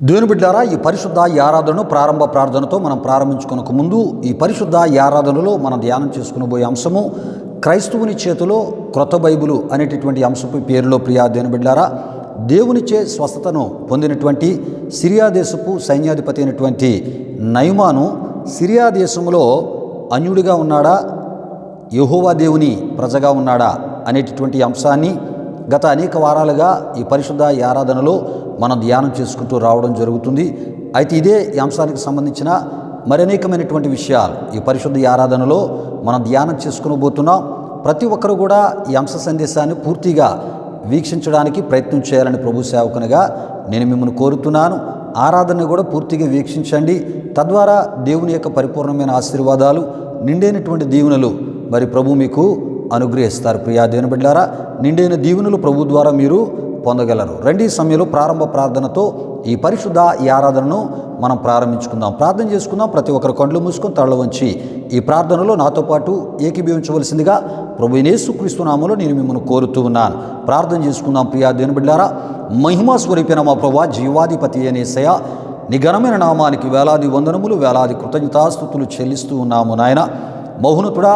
దేవుని బిడ్డారా, ఈ పరిశుద్ధ ఆరాధనను ప్రారంభ ప్రార్థనతో మనం ప్రారంభించుకునక ముందు ఈ పరిశుద్ధ ఆరాధనలో మనం ధ్యానం చేసుకునబోయే అంశము క్రైస్తవుని చేతిలో క్రొత్త బైబిలు అనేటటువంటి అంశపు పేరులో ప్రియా దేవుని బిడ్డారా, దేవునిచే స్వస్థతను పొందినటువంటి సిరియా దేశపు సైన్యాధిపతి అయినటువంటి నయమాను సిరియా దేశంలో అన్యుడిగా ఉన్నాడా, యెహోవా దేవుని ప్రజగా ఉన్నాడా అనేటటువంటి అంశాన్ని గత అనేక వారాలుగా ఈ పరిశుద్ధ ఆరాధనలో మనం ధ్యానం చేసుకుంటూ రావడం జరుగుతుంది. అయితే ఇదే ఈ అంశానికి సంబంధించిన మరనేకమైనటువంటి విషయాలు ఈ పరిశుద్ధ ఆరాధనలో మనం ధ్యానం చేసుకునబోతున్నాం. ప్రతి ఒక్కరు కూడా ఈ అంశ సందేశాన్ని పూర్తిగా వీక్షించడానికి ప్రయత్నం చేయాలని ప్రభు సేవకునిగా నేను మిమ్మల్ని కోరుతున్నాను. ఆరాధన కూడా పూర్తిగా వీక్షించండి. తద్వారా దేవుని యొక్క పరిపూర్ణమైన ఆశీర్వాదాలు, నిండైనటువంటి దీవెనలు మరి ప్రభు మీకు అనుగ్రహిస్తారు. ప్రియా దేవుని బిడ్డలారా, నిండైన దీవెనలు ప్రభు ద్వారా మీరు పొందగలరు. రండి, సమయంలో ప్రారంభ ప్రార్థనతో ఈ పరిశుద్ధ ఆరాధనను మనం ప్రారంభించుకుందాం. ప్రార్థన చేసుకుందాం. ప్రతి ఒక్కరు కండ్లు మూసుకొని తరలి వంచి ఈ ప్రార్థనలో నాతో పాటు ఏకీభవించవలసిందిగా ప్రభు యేసుక్రీస్తు నామములో నేను మిమ్మల్ని కోరుతూ ఉన్నాను. ప్రార్థన చేసుకుందాం. ప్రియా దేవుని బిడ్డలారా, మహిమా స్వరూపిన మా ప్రభువా, జీవాధిపతి అయిన యేసయ్యా, నీ ఘనమైన నామానికి వేలాది వందనములు, వేలాది కృతజ్ఞతాస్తుతులు చెల్లిస్తూ ఉన్నాము. నాయన మౌనతుడా,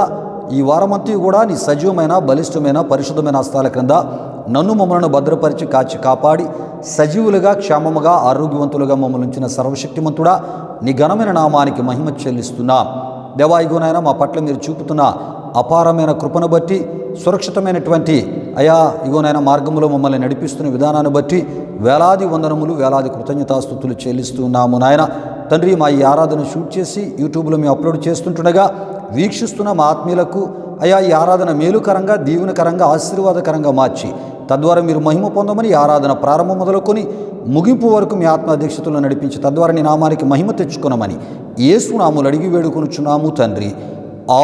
ఈ వారమంతా కూడా నీ సజీవమైన, బలిష్టమైన, పరిశుద్ధమైన హస్తాల క్రింద నన్ను మమ్మల్ని భద్రపరిచి కాచి కాపాడి సజీవులుగా, క్షేమముగా, ఆరోగ్యవంతులుగా మమ్మల్ని ఉంచిన సర్వశక్తిమంతుడా, నీ ఘనమైన నామానికి మహిమ చెల్లిస్తున్నా. దేవా, ఇగోనైనా మా పట్ల మీరు చూపుతున్న అపారమైన కృపను బట్టి, సురక్షితమైనటువంటి అయా ఇగోనైనా మార్గంలో మమ్మల్ని నడిపిస్తున్న విధానాన్ని బట్టి వేలాది వందనములు, వేలాది కృతజ్ఞతాస్తుతులు చెల్లిస్తూ ఉన్నాము. నాయన తండ్రి, మా ఈ ఆరాధన షూట్ చేసి యూట్యూబ్లో మేము అప్లోడ్ చేస్తుండగా వీక్షిస్తున్న మా ఆత్మీయులకు అయా ఈ ఆరాధన మేలుకరంగా, దీవెనకరంగా, ఆశీర్వాదకరంగా మార్చి తద్వారా మీరు మహిమ పొందమని ఈ ఆరాధన ప్రారంభం మొదలుకొని ముగింపు వరకు మీ ఆత్మ అధ్యక్షతలో నడిపించి తద్వారా నీ నామానికి మహిమ తెచ్చుకొనమని యేసు నామములో అడిగి వేడుకొనుచున్నాము తండ్రి.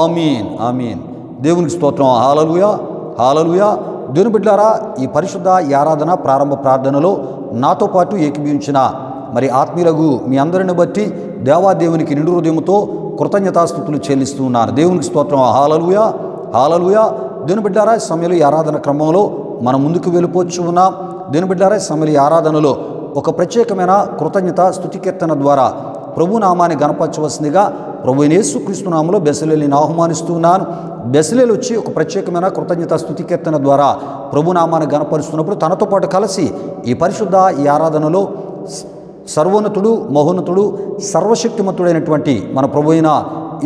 ఆమీన్, ఆమీన్. దేవునికి స్తోత్రం. హల్లెలూయా, హల్లెలూయా. దేవుని బిడ్డలారా, ఈ పరిశుద్ధ ఆరాధన ప్రారంభ ప్రార్థనలో నాతో పాటు ఏకీభవించిన మరి ఆత్మీయులకు మీ అందరిని బట్టి దేవాదేవునికి నిండు హృదయముతో కృతజ్ఞతాస్తుతులు చెల్లిస్తూ ఉన్నాను. దేవునికి స్తోత్రం. హల్లెలూయా, హల్లెలూయా. దేవుని బిడ్డలారా, ఈ సమయంలో ఈ ఆరాధన క్రమంలో మనం ముందుకు వెళ్ళిపోవచ్చు ఉన్నాం. దేవుని బిడ్డలారా, ఈ సమయంలో ఈ ఆరాధనలో ఒక ప్రత్యేకమైన కృతజ్ఞత స్తుతి కీర్తన ద్వారా ప్రభు నామాన్ని గణపరచవలసిందిగా ప్రభు యేసుక్రీస్తు నామములో బెసలేలుని ఆహ్వానిస్తూ ఉన్నాను. బెసలేలు వచ్చి ఒక ప్రత్యేకమైన కృతజ్ఞత స్తుతి కీర్తన ద్వారా ప్రభు నామాన్ని గణపరుస్తున్నప్పుడు తనతో పాటు కలిసి ఈ పరిశుద్ధ ఈ ఆరాధనలో సర్వోన్నతుడు, మహోన్నతుడు, సర్వశక్తిమంతుడైనటువంటి మన ప్రభు అయిన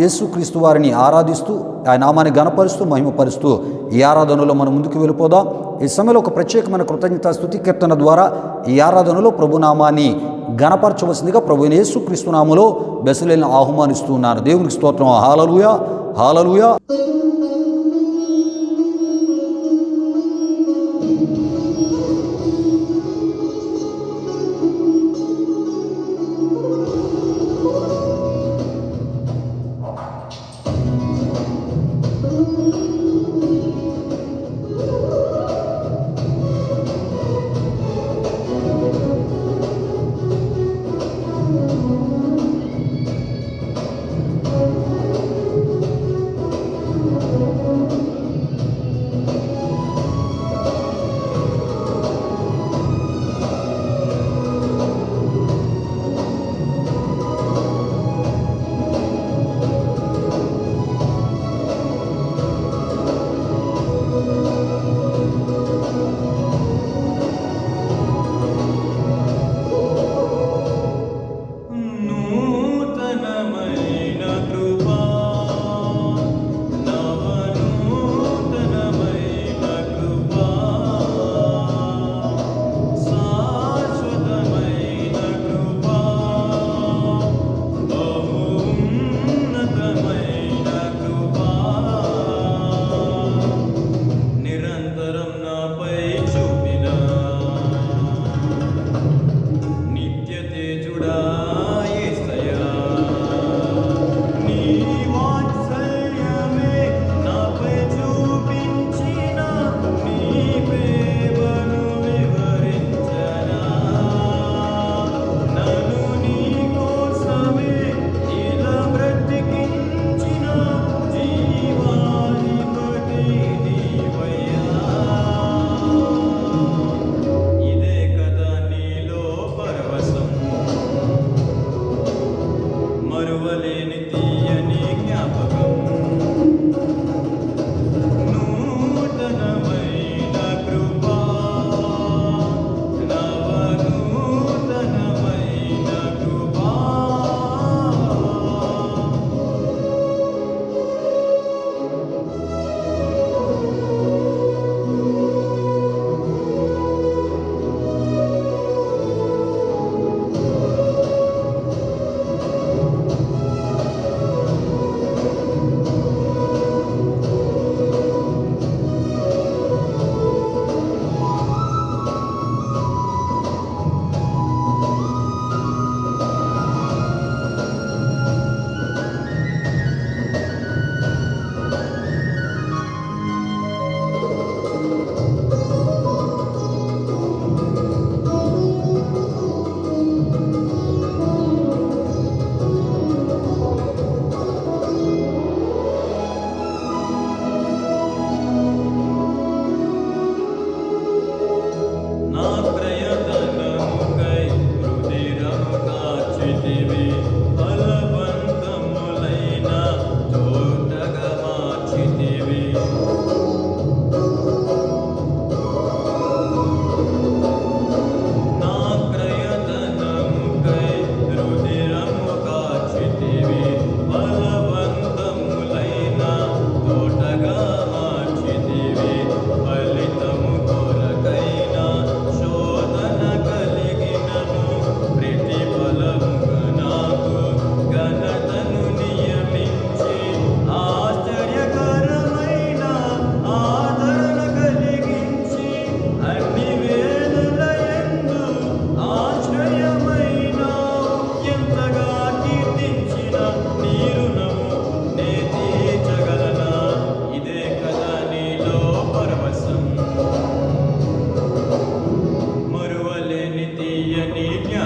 యేసుక్రీస్తు వారిని ఆరాధిస్తూ ఆయన నామాన్ని గణపరుస్తూ మహిమపరుస్తూ ఈ ఆరాధనలో మనం ముందుకు వెళ్ళిపోదాం. ఈ సమయంలో ఒక ప్రత్యేకమైన కృతజ్ఞత స్తుతి కీర్తన ద్వారా ఈ ఆరాధనలో ప్రభు నామాన్ని గణపరచవలసిందిగా ప్రభు అయిన యేసుక్రీస్తు నామములో బెసలేలుని ఆహ్వానిస్తూ ఉన్నారు. దేవునికి స్తోత్రం. హల్లెలూయా, హల్లెలూయా.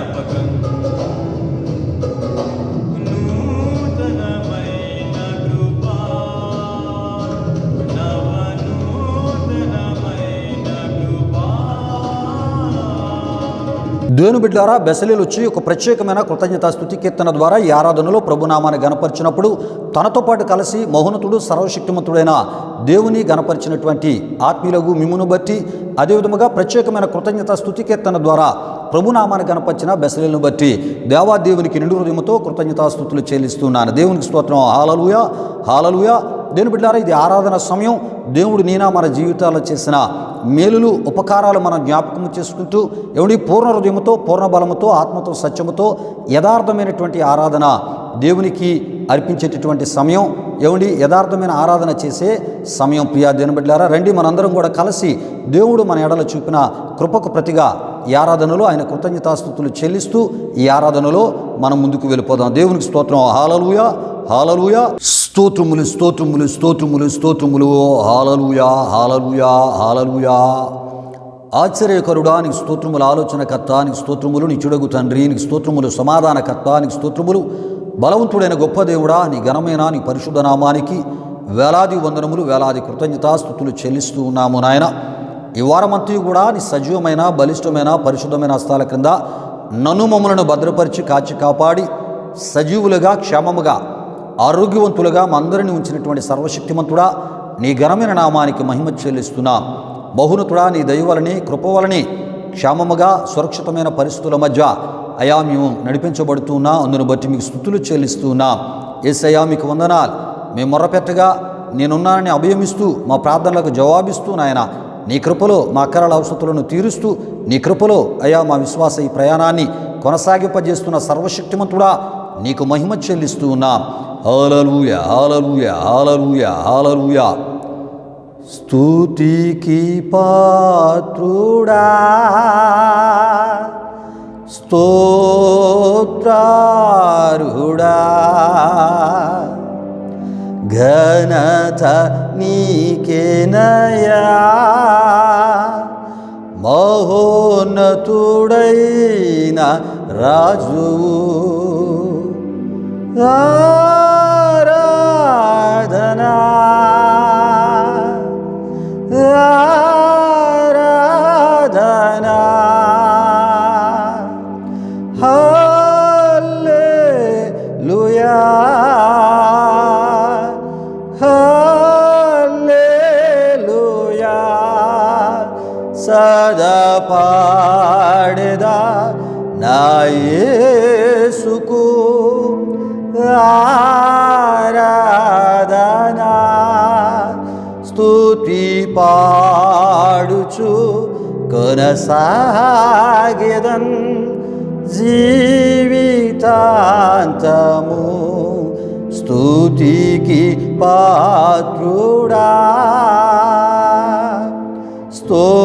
జ్ఞాపకం నూతనమైన కృపా నవనూతనమైన కృపా. దేవుని బిడ్డలారా, బెసలేలు వచ్చి ఒక ప్రత్యేకమైన కృతజ్ఞతా స్తుతి కీర్తన ద్వారా ఈ ఆరాధనలో ప్రభునామాన్ని గణపరిచినప్పుడు తనతో పాటు కలిసి మహోన్నతుడు సర్వశక్తిమంతుడైన దేవుని గణపరిచినటువంటి ఆత్మీయులకు మిమ్మును బట్టి, అదేవిధముగా ప్రత్యేకమైన కృతజ్ఞతా స్తుతి కీర్తన ద్వారా ప్రభునామాన్ని గణపరిచిన బెసలేలను బట్టి దేవాదేవునికి నిండు హృదయంతో కృతజ్ఞతాస్తుతులు చెల్లిస్తున్నాను. దేవునికి స్తోత్రం. హల్లెలూయా, హల్లెలూయా. దేవుని బిడ్డలారా, ఇది ఆరాధన సమయం. దేవుడు నీనా మన జీవితాల్లో చేసిన మేలులు ఉపకారాలు మనం జ్ఞాపకం చేసుకుంటూ ఎవడి పూర్ణ హృదయంతో, పూర్ణ బలముతో, ఆత్మతో, సత్యముతో యథార్థమైనటువంటి ఆరాధన దేవునికి అర్పించేటటువంటి సమయం. ఎవడి యథార్థమైన ఆరాధన చేసే సమయం. ప్రియా దేవుని బిడ్డలారా, రండి మనందరం కూడా కలిసి దేవుడు మన ఎడల చూపిన కృపకు ప్రతిగా ఈ ఆరాధనలో ఆయన కృతజ్ఞతాస్తుతులు చెల్లిస్తూ ఈ ఆరాధనలో మనం ముందుకు వెళ్ళిపోదాం. దేవునికి స్తోత్రం. హల్లెలూయా, హల్లెలూయా. స్తోత్రములు, స్తోత్రములు, స్తోత్రములు, స్తోత్రములు. హల్లెలూయా, హల్లెలూయా, హల్లెలూయా. ఆశ్చర్యకరుడా నీకు స్తోత్రములు, ఆలోచనకర్త నీకు స్తోత్రములు, నీ చుడగు తండ్రి నీకు స్తోత్రములు, సమాధానకర్త నీకు స్తోత్రములు, బలవంతుడైన గొప్ప దేవుడా నీ ఘనమైన నీ పరిశుద్ధ నామానికి వేలాది వందనములు, వేలాది కృతజ్ఞతాస్తుతులు చెల్లిస్తూ ఉన్నాము నాయన. ఈ వారమంతా కూడా నీ సజీవమైన, బలిష్టమైన, పరిశుద్ధమైన హస్తాల క్రింద నన్ను మమ్మలను భద్రపరిచి కాచి కాపాడి సజీవులుగా, క్షేమముగా, ఆరోగ్యవంతులుగా మా అందరినీ ఉంచినటువంటి సర్వశక్తిమంతుడా నీ ఘనమైన నామానికి మహిమ చెల్లిస్తున్నా. మహోన్నతుడా నీ దయ వలని, కృప వలని క్షేమముగా, సురక్షితమైన పరిస్థితుల మధ్య అయా మేము నడిపించబడుతున్నా. అందును బట్టి మీకు స్తుతులు చెల్లిస్తున్నా. యేసయ్యా మీకు వందనాలు. మేము మొర్రపెట్టగా నేనున్నానని అభయమిస్తూ మా ప్రార్థనలకు జవాబిస్తూ నాయన నీ కృపలో మా అక్కరాల అవసరతలను తీరుస్తూ నీ కృపలో అయా మా విశ్వాస ఈ ప్రయాణాన్ని కొనసాగింపజేస్తున్న సర్వశక్తిమంతుడా నీకు మహిమ చెల్లిస్తూ ఉన్నాం. హల్లెలూయా, హల్లెలూయా, హల్లెలూయా, హల్లెలూయా. స్తుతికి పాత్రుడా, స్తోత్రార్హుడా, ఘనత నీకేనయా, మహోన్నతుడైన రాజు. ఆరాధనా, ఆరాధనా, హల్లెలూయా, హల్లెలూయా. సదా పాడెదా నా యేసుకు ఆరాధనా, స్తుతి పాడుచు కొనసాగెదన్ జీవితాంతము. స్తుతికి పాత్రుడా, స్తోత్రార్హుడా,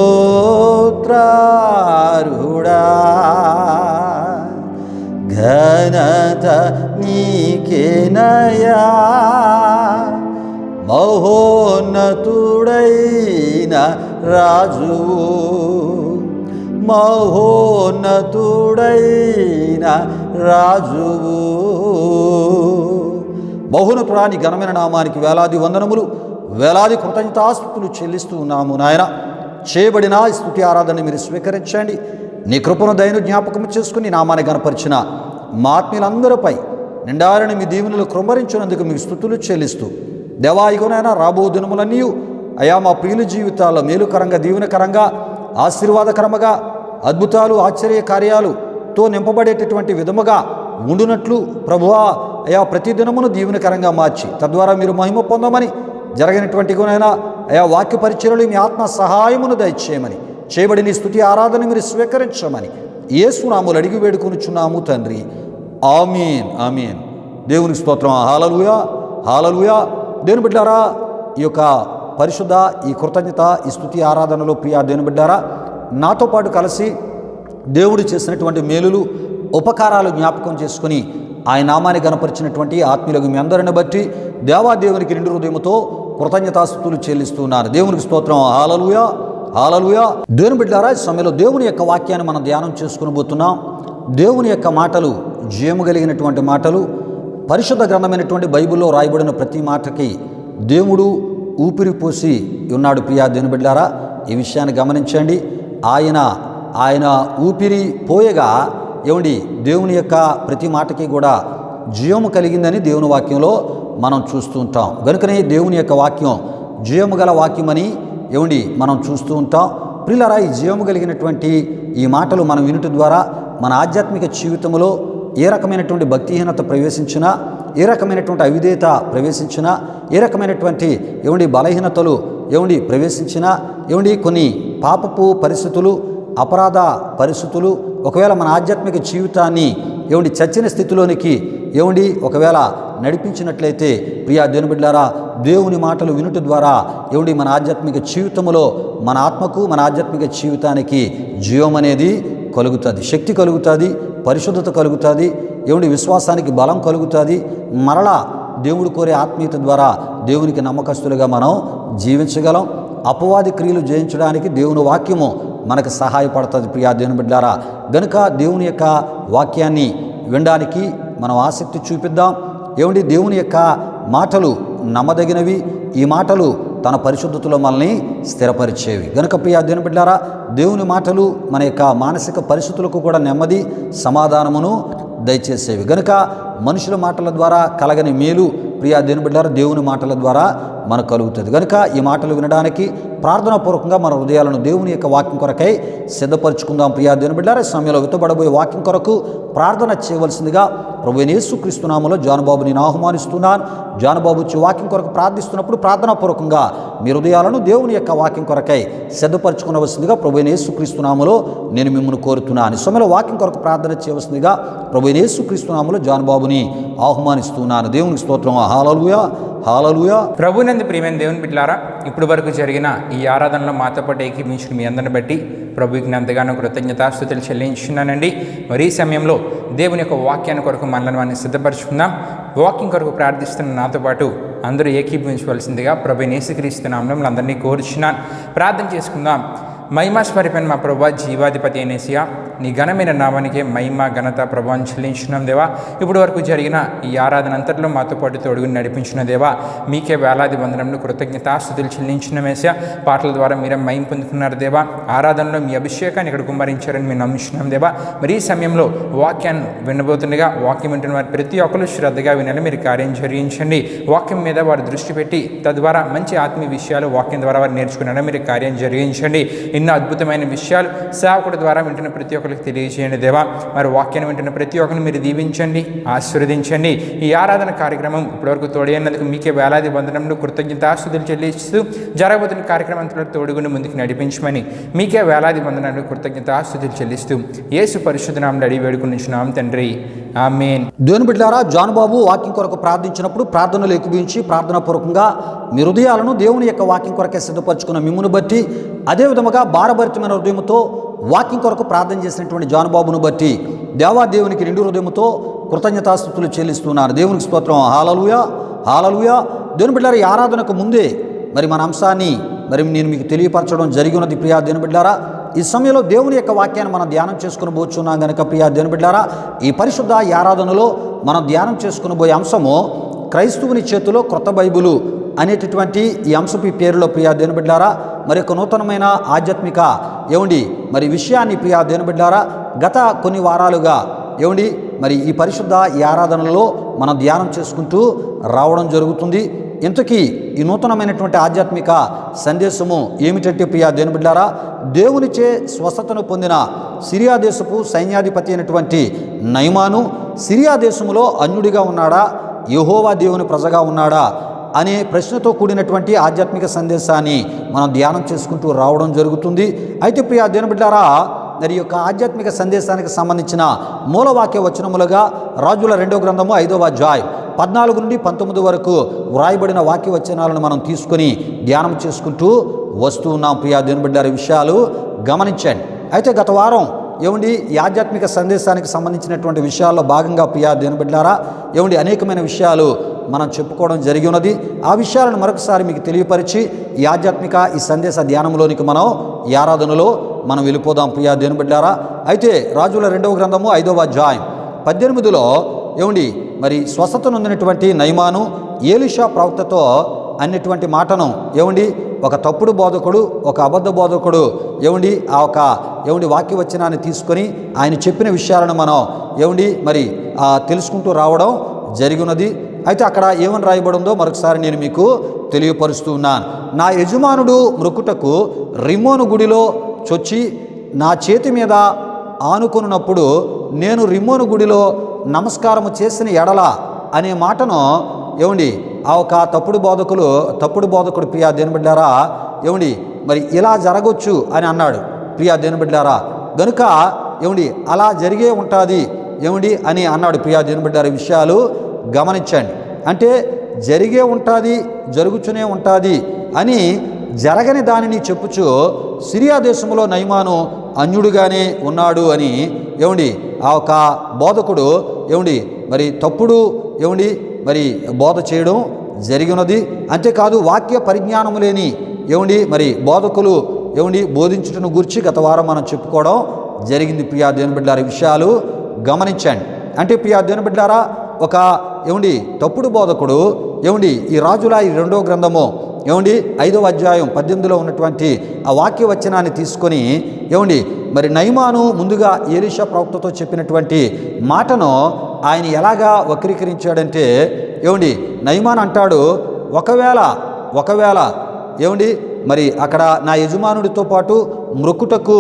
ఘనత నీకేనయా, మహోన్నతుడైన రాజు, మహోన్నతుడైన రాజువు. మహోన్నతుడా నీ ఘనమైన నామానికి వేలాది వందనములు, వేలాది కృతజ్ఞతాస్తుతులు చెల్లిస్తూ ఉన్నాము నాయన. చేయబడిన స్తుతి ఆరాధన మీరు స్వీకరించండి. నీ కృపను దయను జ్ఞాపకం చేసుకుని నామాన్ని గణపరిచిన మా ఆత్మీయులందరిపై నిండారని మీ దీవెనలు కృంభరించినందుకు మీకు స్తుతులు చెల్లిస్తూ దేవాయిగునైనా రాబో దినములన్నీ అయా మా ప్రియుల జీవితాల్లో మేలుకరంగా, దీవెనకరంగా, ఆశీర్వాదకరముగా, అద్భుతాలు, ఆశ్చర్య కార్యాలుతో నింపబడేటటువంటి విధముగా ఉండునట్లు ప్రభువా అయా ప్రతి దినమును దీవెనకరంగా మార్చి తద్వారా మీరు మహిమ పొందమని, జరిగినటువంటి గునైనా అయా వాక్య పరిచర్యలు మీ ఆత్మ సహాయమును దయచేయమని, చేయబడిన స్తుతి ఆరాధన మీరు స్వీకరించమని యేసు నామములో అడిగి వేడుకొనుచున్నాము తండ్రి. ఆమీన్, ఆమీన్. దేవునికి స్తోత్రం. హల్లెలూయా, హల్లెలూయా. దేవుని బిడ్డారా, ఈ యొక్క పరిశుద్ధ ఈ కృతజ్ఞత ఈ స్తుతి ఆరాధనలో ప్రియా దేవుని బిడ్డారా, నాతో పాటు కలిసి దేవుడు చేసినటువంటి మేలులు ఉపకారాలు జ్ఞాపకం చేసుకుని ఆయన నామాన్ని గణపరిచినటువంటి ఆత్మీయులకు మీ అందరిని బట్టి దేవాదేవునికి నిండు హృదయముతో కృతజ్ఞతాస్తుతులు చెల్లిస్తున్నారు. దేవునికి స్తోత్రం. హల్లెలూయా, హల్లెలూయా. దేవుని బిడ్డారా, ఈ సమయంలో దేవుని యొక్క వాక్యాన్ని మనం ధ్యానం చేసుకుని పోతున్నాం. దేవుని యొక్క మాటలు జీవము కలిగినటువంటి మాటలు. పరిశుద్ధ గ్రంథమైనటువంటి బైబిల్లో రాయబడిన ప్రతి మాటకి దేవుడు ఊపిరి పోసి ఉన్నాడు. ప్రియా దేవుని బిడ్డలారా, ఈ విషయాన్ని గమనించండి. ఆయన ఊపిరి పోయగా దేవుని యొక్క ప్రతి మాటకి కూడా జీవము కలిగిందని దేవుని వాక్యంలో మనం చూస్తూ ఉంటాం. కనుకనే దేవుని యొక్క వాక్యం జీవము గల వాక్యమని మనం చూస్తూ ఉంటాం. ప్రియులారా, ఈ జీవము కలిగినటువంటి ఈ మాటలు మనం వినుట ద్వారా మన ఆధ్యాత్మిక జీవితంలో ఏ రకమైనటువంటి భక్తిహీనత ప్రవేశించినా, ఏ రకమైనటువంటి అవిధేయత ప్రవేశించినా, ఏ రకమైనటువంటి బలహీనతలు ప్రవేశించినా, కొన్ని పాపపు పరిస్థితులు, అపరాధ పరిస్థితులు ఒకవేళ మన ఆధ్యాత్మిక జీవితాన్ని చచ్చిన స్థితిలోనికి ఒకవేళ నడిపించినట్లయితే, ప్రియా దేవుని బిడ్డలారా, దేవుని మాటలు వినుట ద్వారా మన ఆధ్యాత్మిక జీవితంలో మన ఆత్మకు, మన ఆధ్యాత్మిక జీవితానికి జీవం అనేది కలుగుతుంది, శక్తి కలుగుతుంది, పరిశుద్ధత కలుగుతుంది, విశ్వాసానికి బలం కలుగుతుంది. మరలా దేవుడు కోరే ఆత్మీయత ద్వారా దేవునికి నమ్మకస్తులుగా మనం జీవించగలం. అపవాది క్రియలు జయించడానికి దేవుని వాక్యము మనకు సహాయపడుతుంది. ప్రియా దేవుని బిడ్డలారా, గనుక దేవుని యొక్క వాక్యాన్ని వినడానికి మనం ఆసక్తి చూపిద్దాం. దేవుని యొక్క మాటలు నమ్మదగినవి. ఈ మాటలు తన పరిశుద్ధతలో మనల్ని స్థిరపరిచేవి. గనుక ప్రియా దేవుని బిడ్డలారా, దేవుని మాటలు మన యొక్క మానసిక పరిస్థితులకు కూడా నెమ్మది, సమాధానమును దయచేసేవి. గనుక మనుషుల మాటల ద్వారా కలగని మేలు ప్రియా దేవుని బిడ్డలారా దేవుని మాటల ద్వారా మనకు కలుగుతుంది. కనుక ఈ మాటలు వినడానికి ప్రార్థనాపూర్వకంగా మన హృదయాలను దేవుని యొక్క వాక్యం కొరకై సిద్ధపరచుకుందాం. ప్రియా దేవుని బిడ్డలారా, సమయంలో విత్తబడబోయే వాక్యం కొరకు ప్రార్థన చేయవలసిందిగా ప్రభువైన యేసుక్రీస్తు నామములో జానుబాబు నేను ఆహ్వానిస్తున్నాను. జానుబాబు వచ్చి వాక్యం కొరకు ప్రార్థిస్తున్నప్పుడు ప్రార్థనాపూర్వకంగా మీ హృదయాలను దేవుని యొక్క వాక్యం కొరకై సిద్ధపరచుకునవలసిందిగా ప్రభువైన యేసుక్రీస్తు నామములో నేను మిమ్మల్ని కోరుతున్నాను. ఈ సమయంలో వాక్యం కొరకు ప్రార్థన చేయవలసిందిగా ప్రభువైన యేసుక్రీస్తు నామములో జానుబాబుని ఆహ్వానిస్తున్నాను. దేవునికి స్తోత్రం. హల్లెలూయా, హల్లెలూయా. ప్రభునందు ప్రియమైన దేవుని బిడ్డలారా, ఇప్పుడు వరకు జరిగిన ఈ ఆరాధనలో మాతో పాటు ఏకీభవించిన మీ అందరిని బట్టి ప్రభువుకి ఎంతగానో కృతజ్ఞతాస్తుతులు చెల్లించున్నానండి. మరి ఈ సమయంలో దేవుని యొక్క వాక్యాన్ని కొరకు మనల్ని సిద్ధపరచుకుందాం. వాక్యం కొరకు ప్రార్థిస్తున్న నాతో పాటు అందరూ ఏకీభవించవలసిందిగా ప్రభువైన యేసుక్రీస్తు నామములో అందరినీ కోరుచున్నాను. ప్రార్థన చేసుకుందాం. మహిమాస్వరూపైన మా ప్రభా, జీవాధిపతి అయినేసియా, నీ ఘనమైన నామానికే మహిమ, ఘనత, ప్రభావం చెల్లించున్నాం దేవా. ఇప్పుడు వరకు జరిగిన ఈ ఆరాధన అంతట్లో మాతో పాటు తోడుగుని నడిపించిన దేవా, మీకే వేలాది వందనములు కృతజ్ఞతాస్తుతులు చెల్లించినమేసా. పాటల ద్వారా మీరే మహిమ పొందుకున్నారు దేవా. ఆరాధనలో మీ అభిషేకాన్ని ఇక్కడ కుమ్మరించారని మేము నమ్మిస్తున్నాం దేవా. మరి ఈ సమయంలో వాక్యాన్ని వినబోతుండగా వాక్యం వింటున్న వారు ప్రతి ఒక్కరు శ్రద్ధగా వినాలి. మీరు కార్యం జరిగించండి. వాక్యం మీద వారు దృష్టి పెట్టి తద్వారా మంచి ఆత్మీయ విషయాలు వాక్యం ద్వారా వారు నేర్చుకున్నారని మీరు కార్యం జరిగించండి. ఎన్నో అద్భుతమైన విషయాలు సేవకుడి ద్వారా వింటున్న ప్రతి ఒక్కరికి తెలియజేయండి దేవా. మరి వాక్యాన్ని వింటున్న ప్రతి ఒక్కరిని మీరు దీవించండి, ఆశీర్వదించండి. ఈ ఆరాధన కార్యక్రమం ఇప్పటివరకు తోడైనందుకు మీకే వేలాది వందనములు కృతజ్ఞతాస్తుతులు చెల్లిస్తూ జరగబోతున్న కార్యక్రమం అంతలో తోడుగుని ముందుకు నడిపించమని మీకే వేలాది వందనములు కృతజ్ఞతాస్తుతులు చెల్లిస్తూ యేసు పరిశుద్ధ నామములో అడిగి వేడుకొనుచున్నాం తండ్రి, ఆమేన్. దేవుని బిడ్డలారా, జానుబాబు వాక్యం కొరకు ప్రార్థించినప్పుడు ప్రార్థనలు ఏకీభవించి ప్రార్థనాపూర్వకంగా మీ హృదయాలను దేవుని యొక్క వాక్యం కొరకే సిద్ధపరచుకున్న మిమ్మును బట్టి, అదేవిధముగా భారభరితమైన హృదయంతో వాక్యం కొరకు ప్రార్థన చేసినటువంటి జానుబాబును బట్టి దేవాదేవునికి నిండు హృదయంతో కృతజ్ఞతాస్తుతులు చెల్లిస్తున్నాను. దేవునికి స్తోత్రం. హల్లెలూయా, హల్లెలూయా. దేవుని బిడ్డలారా, ఈ ఆరాధనకు ముందే మరి మన అంశాన్ని నేను మీకు తెలియపరచడం జరిగి ఉన్నది. ప్రియా దేవుని బిడ్డలారా, ఈ సమయంలో దేవుని యొక్క వాక్యాన్ని మనం ధ్యానం చేసుకుని పోచున్నాం కనుక ప్రియా దేవుని బిడ్డలారా, ఈ పరిశుద్ధ ఈ ఆరాధనలో మనం ధ్యానం చేసుకుని పోయే అంశము క్రైస్తవుని చేతిలో క్రొత్త బైబిలు అనేటటువంటి ఈ అంశపు పేరులో ప్రియా దేవుని బిడ్డలారా మరి యొక్క నూతనమైన ఆధ్యాత్మిక మరి విషయాన్ని ప్రియా దేవుని బిడ్డలారా గత కొన్ని వారాలుగా మరి ఈ పరిశుద్ధ ఈ ఆరాధనలో మనం ధ్యానం చేసుకుంటూ రావడం జరుగుతుంది. ఇంతకీ ఈ నూతనమైనటువంటి ఆధ్యాత్మిక సందేశము ఏమిటంటే ప్రియా దేవుని బిడ్డలారా, దేవునిచే స్వస్థతను పొందిన సిరియా దేశపు సైన్యాధిపతి అయినటువంటి నయమాను సిరియా దేశములో అన్యుడిగా ఉన్నాడా, యెహోవా దేవుని ప్రజగా ఉన్నాడా అనే ప్రశ్నతో కూడినటువంటి ఆధ్యాత్మిక సందేశాన్ని మనం ధ్యానం చేసుకుంటూ రావడం జరుగుతుంది. అయితే ప్రియా దేవుని బిడ్డలారా, మరి యొక్క ఆధ్యాత్మిక సందేశానికి సంబంధించిన మూలవాక్య వచనములుగా రాజుల 2వ గ్రంథము 5వ అధ్యాయం 14 నుండి 19 వరకు వ్రాయబడిన వాక్య వచనాలను మనం తీసుకొని ధ్యానం చేసుకుంటూ వస్తూ ఉన్నాం. ప్రియా దేవుని బిడ్డలారా, విషయాలు గమనించండి. అయితే గత వారం ఈ ఆధ్యాత్మిక సందేశానికి సంబంధించినటువంటి విషయాల్లో భాగంగా ప్రియా దేవుని బిడ్డలారా అనేకమైన విషయాలు మనం చెప్పుకోవడం జరిగి ఉన్నది. ఆ విషయాలను మరొకసారి మీకు తెలియపరిచి ఈ ఆధ్యాత్మిక ఈ సందేశ ధ్యానంలోనికి మనం ఈ ఆరాధనలో మనం వెళ్ళిపోదాం ప్రియా దేవుని బిడ్డారా. అయితే రాజుల 2వ గ్రంథము 5వ అధ్యాయం 18లో ఏమండి మరి స్వస్థత నొందినటువంటి నయమాను ఏలీషా ప్రవక్తతో అన్నటువంటి మాటను ఏమండి ఒక తప్పుడు బోధకుడు, ఒక అబద్ధ బోధకుడు ఏమండి వాక్య వచనాన్ని తీసుకొని ఆయన చెప్పిన విషయాలను మనం ఏమండి మరి తెలుసుకుంటూ రావడం జరిగినది. అయితే అక్కడ ఏమని రాయబడి ఉందో మరొకసారి నేను మీకు తెలియపరుస్తూ ఉన్నాను. నా యజమానుడు మ్రొక్కుటకు రిమ్మోను గుడిలో చొచ్చి నా చేతి మీద ఆనుకొనున్నప్పుడు నేను రిమ్మోను గుడిలో నమస్కారము చేసిన ఎడల అనే మాటను ఏమండి ఒక తప్పుడు బోధకుడు ప్రియా దేవుని బిడ్డారా ఏమండి మరి ఇలా జరగవచ్చు అని అన్నాడు ప్రియా దేవుని బిడ్డారా. గనుక ఏమండి అలా జరిగే ఉంటుంది ఏమండి అని అన్నాడు ప్రియా దేవుని బిడ్డారా. విషయాలు గమనించండి. అంటే జరిగే ఉంటుంది, జరుగుతూనే ఉంటుంది అని జరగని దానిని చెప్పుచు సిరియా దేశంలో నయమాను అన్యుడుగానే ఉన్నాడు అని ఏమండి ఒక బోధకుడు ఏమండి మరి తప్పుడు ఏమండి మరి బోధ చేయడం జరిగినది. అంతేకాదు వాక్య పరిజ్ఞానము లేని ఏమండి మరి బోధకులు ఏమండి బోధించుటను గురించి గత వారం మనం చెప్పుకోవడం జరిగింది ప్రియా దేవుని బిడ్డారా. విషయాలు గమనించండి. అంటే ప్రియా దేవుని బిడ్డారా ఒక ఏమండి తప్పుడు బోధకుడు ఏమండి ఈ రాజుల 2వ గ్రంథము ఏమండి 5వ అధ్యాయం 18లో ఉన్నటువంటి ఆ వాక్య వచనాన్ని తీసుకొని ఏమండి మరి నయమాను ముందుగా ఏలీషా ప్రవక్తతో చెప్పినటువంటి మాటను ఆయన ఎలాగా వక్రీకరించాడంటే ఏమండి నయమాన్ అంటాడు ఒకవేళ ఏమండి మరి అక్కడ నా యజమానుడితో పాటు మ్రొక్కుటకు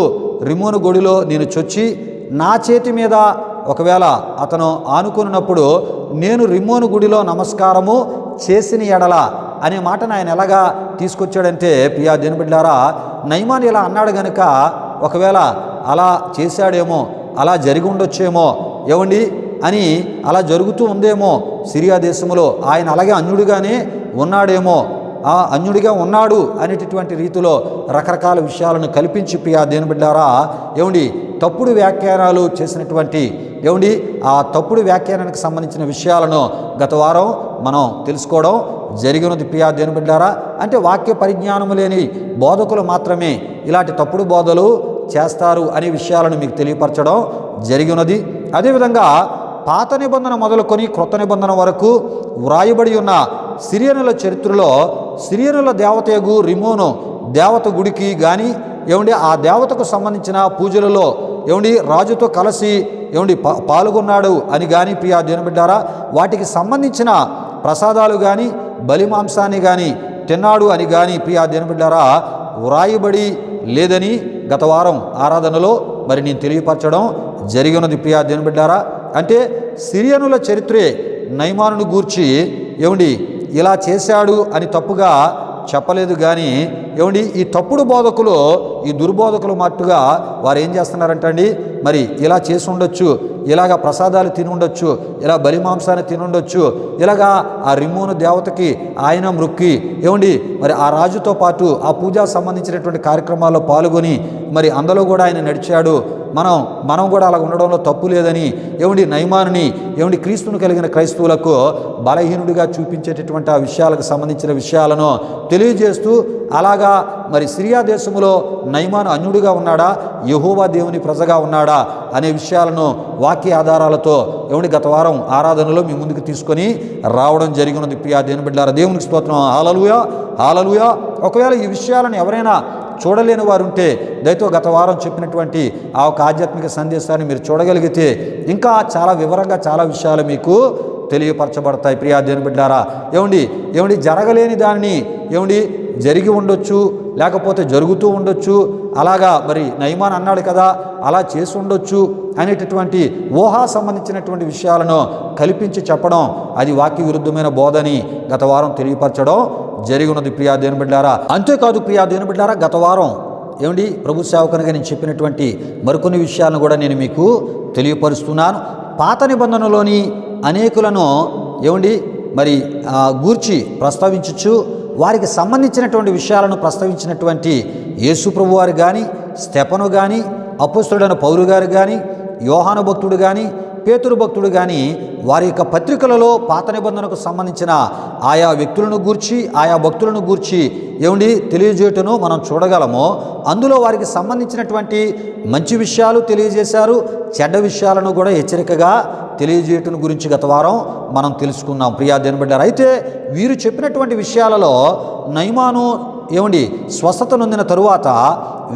రిమ్మోను గుడిలో నేను చొచ్చి నా చేతి మీద ఒకవేళ అతను ఆనుకున్నప్పుడు నేను రిమ్మోను గుడిలో నమస్కారము చేసిన ఎడల అనే మాటను ఆయన ఎలాగా తీసుకొచ్చాడంటే ప్రియా దేవుని బిడ్డారా నయమాన్ ఇలా అన్నాడు గనుక ఒకవేళ అలా చేశాడేమో, అలా జరిగి ఉండొచ్చేమో ఏమండి అని అలా జరుగుతూ ఉందేమో సిరియా దేశంలో ఆయన అలాగే అన్యుడిగానే ఉన్నాడేమో, అన్యుడిగా ఉన్నాడు అనేటటువంటి రీతిలో రకరకాల విషయాలను కల్పించి ప్రియా దేవుని బిడ్డారా ఏమండి తప్పుడు వ్యాఖ్యానాలు చేసినటువంటి ఏమండి ఆ తప్పుడు వ్యాఖ్యానానికి సంబంధించిన విషయాలను గత వారం మనం తెలుసుకోవడం జరిగినది ప్రియా దేవుని బిడ్డారా. అంటే వాక్య పరిజ్ఞానము లేని బోధకులు మాత్రమే ఇలాంటి తప్పుడు బోధలు చేస్తారు అనే విషయాలను మీకు తెలియపరచడం జరిగినది. అదేవిధంగా పాత నిబంధన మొదలుకొని క్రొత్త నిబంధన వరకు వ్రాయబడి ఉన్న సిరియనుల చరిత్రలో సిరియనుల దేవతయగు రిమ్మోను దేవత గుడికి కానీ ఏమండి ఆ దేవతకు సంబంధించిన పూజలలో ఏమండి రాజుతో కలిసి ఏమండి పాల్గొన్నాడు అని కానీ ప్రియా దేవుని బిడ్డారా వాటికి సంబంధించిన ప్రసాదాలు కానీ బలిమాంసాన్ని కానీ తిన్నాడు అని కానీ ప్రియా దేవుని బిడ్డారా వ్రాయబడి లేదని గత వారం ఆరాధనలో మరి నేను తెలియపరచడం జరిగినది ప్రియా దేవుని బిడ్డారా. అంటే సిరియనుల చరిత్రే నయమానుని గూర్చి ఏమండి ఇలా చేశాడు అని తప్పుగా చెప్పలేదు. కానీ ఏమండి ఈ తప్పుడు బోధకులు, ఈ దుర్బోధకులు మట్టుగా వారు ఏం చేస్తున్నారంటండి మరి ఇలా చేసి ఉండొచ్చు, ఇలాగా ప్రసాదాలు తిని ఉండొచ్చు, ఇలా బలిమాంసాన్ని తిని ఉండొచ్చు, ఇలాగా ఆ రిమ్మోను దేవతకి ఆయన మృక్కి ఏమండి మరి ఆ రాజుతో పాటు ఆ పూజా సంబంధించినటువంటి కార్యక్రమాల్లో పాల్గొని మరి అందులో కూడా ఆయన నడిచాడు, మనం కూడా అలా ఉండడంలో తప్పు లేదని ఏమండి నయమానుని ఏమండి క్రీస్తును కలిగిన క్రైస్తవులకు బలహీనుడిగా చూపించేటటువంటి ఆ విషయాలకు సంబంధించిన విషయాలను తెలియజేస్తూ అలాగా మరి సిరియా దేశంలో నయమాను అన్యుడిగా ఉన్నాడా, యెహోవా దేవుని ప్రజగా ఉన్నాడా అనే విషయాలను వాక్య ఆధారాలతో ఏమండి గత వారం ఆరాధనలో మీ ముందుకు తీసుకొని రావడం జరిగినది ప్రియా దేవుని బిడ్డలారా. దేవునికి స్తోత్రం. హల్లెలూయా హల్లెలూయా. ఒకవేళ ఈ విషయాలను ఎవరైనా చూడలేని వారు ఉంటే దయతో గత వారం చెప్పినటువంటి ఆ ఒక ఆధ్యాత్మిక సందేశాన్ని మీరు చూడగలిగితే ఇంకా చాలా వివరంగా చాలా విషయాలు మీకు తెలియపరచబడతాయి ప్రియా దేవుని బిడ్డలారా. ఏమండి జరగలేని దానిని ఏమండి జరిగి ఉండొచ్చు, లేకపోతే జరుగుతూ ఉండొచ్చు, అలాగా మరి నయమాన్ అన్నాడు కదా అలా చేసి ఉండొచ్చు అనేటటువంటి ఊహా సంబంధించినటువంటి విషయాలను కల్పించి చెప్పడం అది వాక్య విరుద్ధమైన బోధని గత వారం తెలియపరచడం జరిగినది ప్రియా దేవుని బిడ్డలారా. అంతేకాదు ప్రియా దేవుని బిడ్డలారా గత వారం ఏమండి ప్రభు సేవకునిగా నేను చెప్పినటువంటి మరికొన్ని విషయాలను కూడా నేను మీకు తెలియపరుస్తున్నాను. పాత నిబంధనలోని అనేకులను ఏమండి మరి గూర్చి ప్రస్తావించచ్చు, వారికి సంబంధించినటువంటి విషయాలను ప్రస్తావించినటువంటి యేసు ప్రభు వారు కానీ, స్టెఫను కానీ, అపోస్తలుడైన పౌలు గారు కానీ, యోహాను భక్తుడు కానీ, పేతురు భక్తుడు కానీ వారి యొక్క పత్రికలలో పాత నిబంధనకు సంబంధించిన ఆయా వ్యక్తులను గూర్చి ఆయా భక్తులను గూర్చి తెలియజేయటను మనం చూడగలము. అందులో వారికి సంబంధించినటువంటి మంచి విషయాలు తెలియజేశారు, చెడ్డ విషయాలను కూడా హెచ్చరికగా తెలియజేయటం గురించి గత వారం మనం తెలుసుకున్నాం. ప్రియా దేవుని బిడ్డలారా, అయితే వీరు చెప్పినటువంటి విషయాలలో నయమాను స్వస్థత నొందిన తరువాత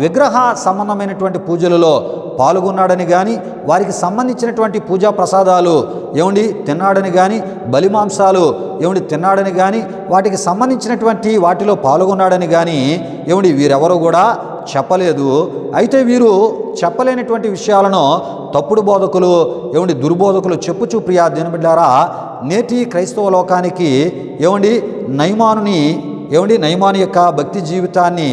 విగ్రహ సంబంధమైనటువంటి పూజలలో పాల్గొన్నాడని కానీ, వారికి సంబంధించినటువంటి పూజా ప్రసాదాలు తిన్నాడని కానీ, బలిమాంసాలు తిన్నాడని కానీ, వాటికి సంబంధించినటువంటి వాటిలో పాల్గొన్నాడని కానీ వీరెవరూ కూడా చెప్పలేదు. అయితే వీరు చెప్పలేనటువంటి విషయాలను తప్పుడు బోధకులు దుర్బోధకులు చెప్పుచూ ప్రియా దేవుని బిడ్డలారా, నేటి క్రైస్తవ లోకానికి నయమాను యొక్క భక్తి జీవితాన్ని,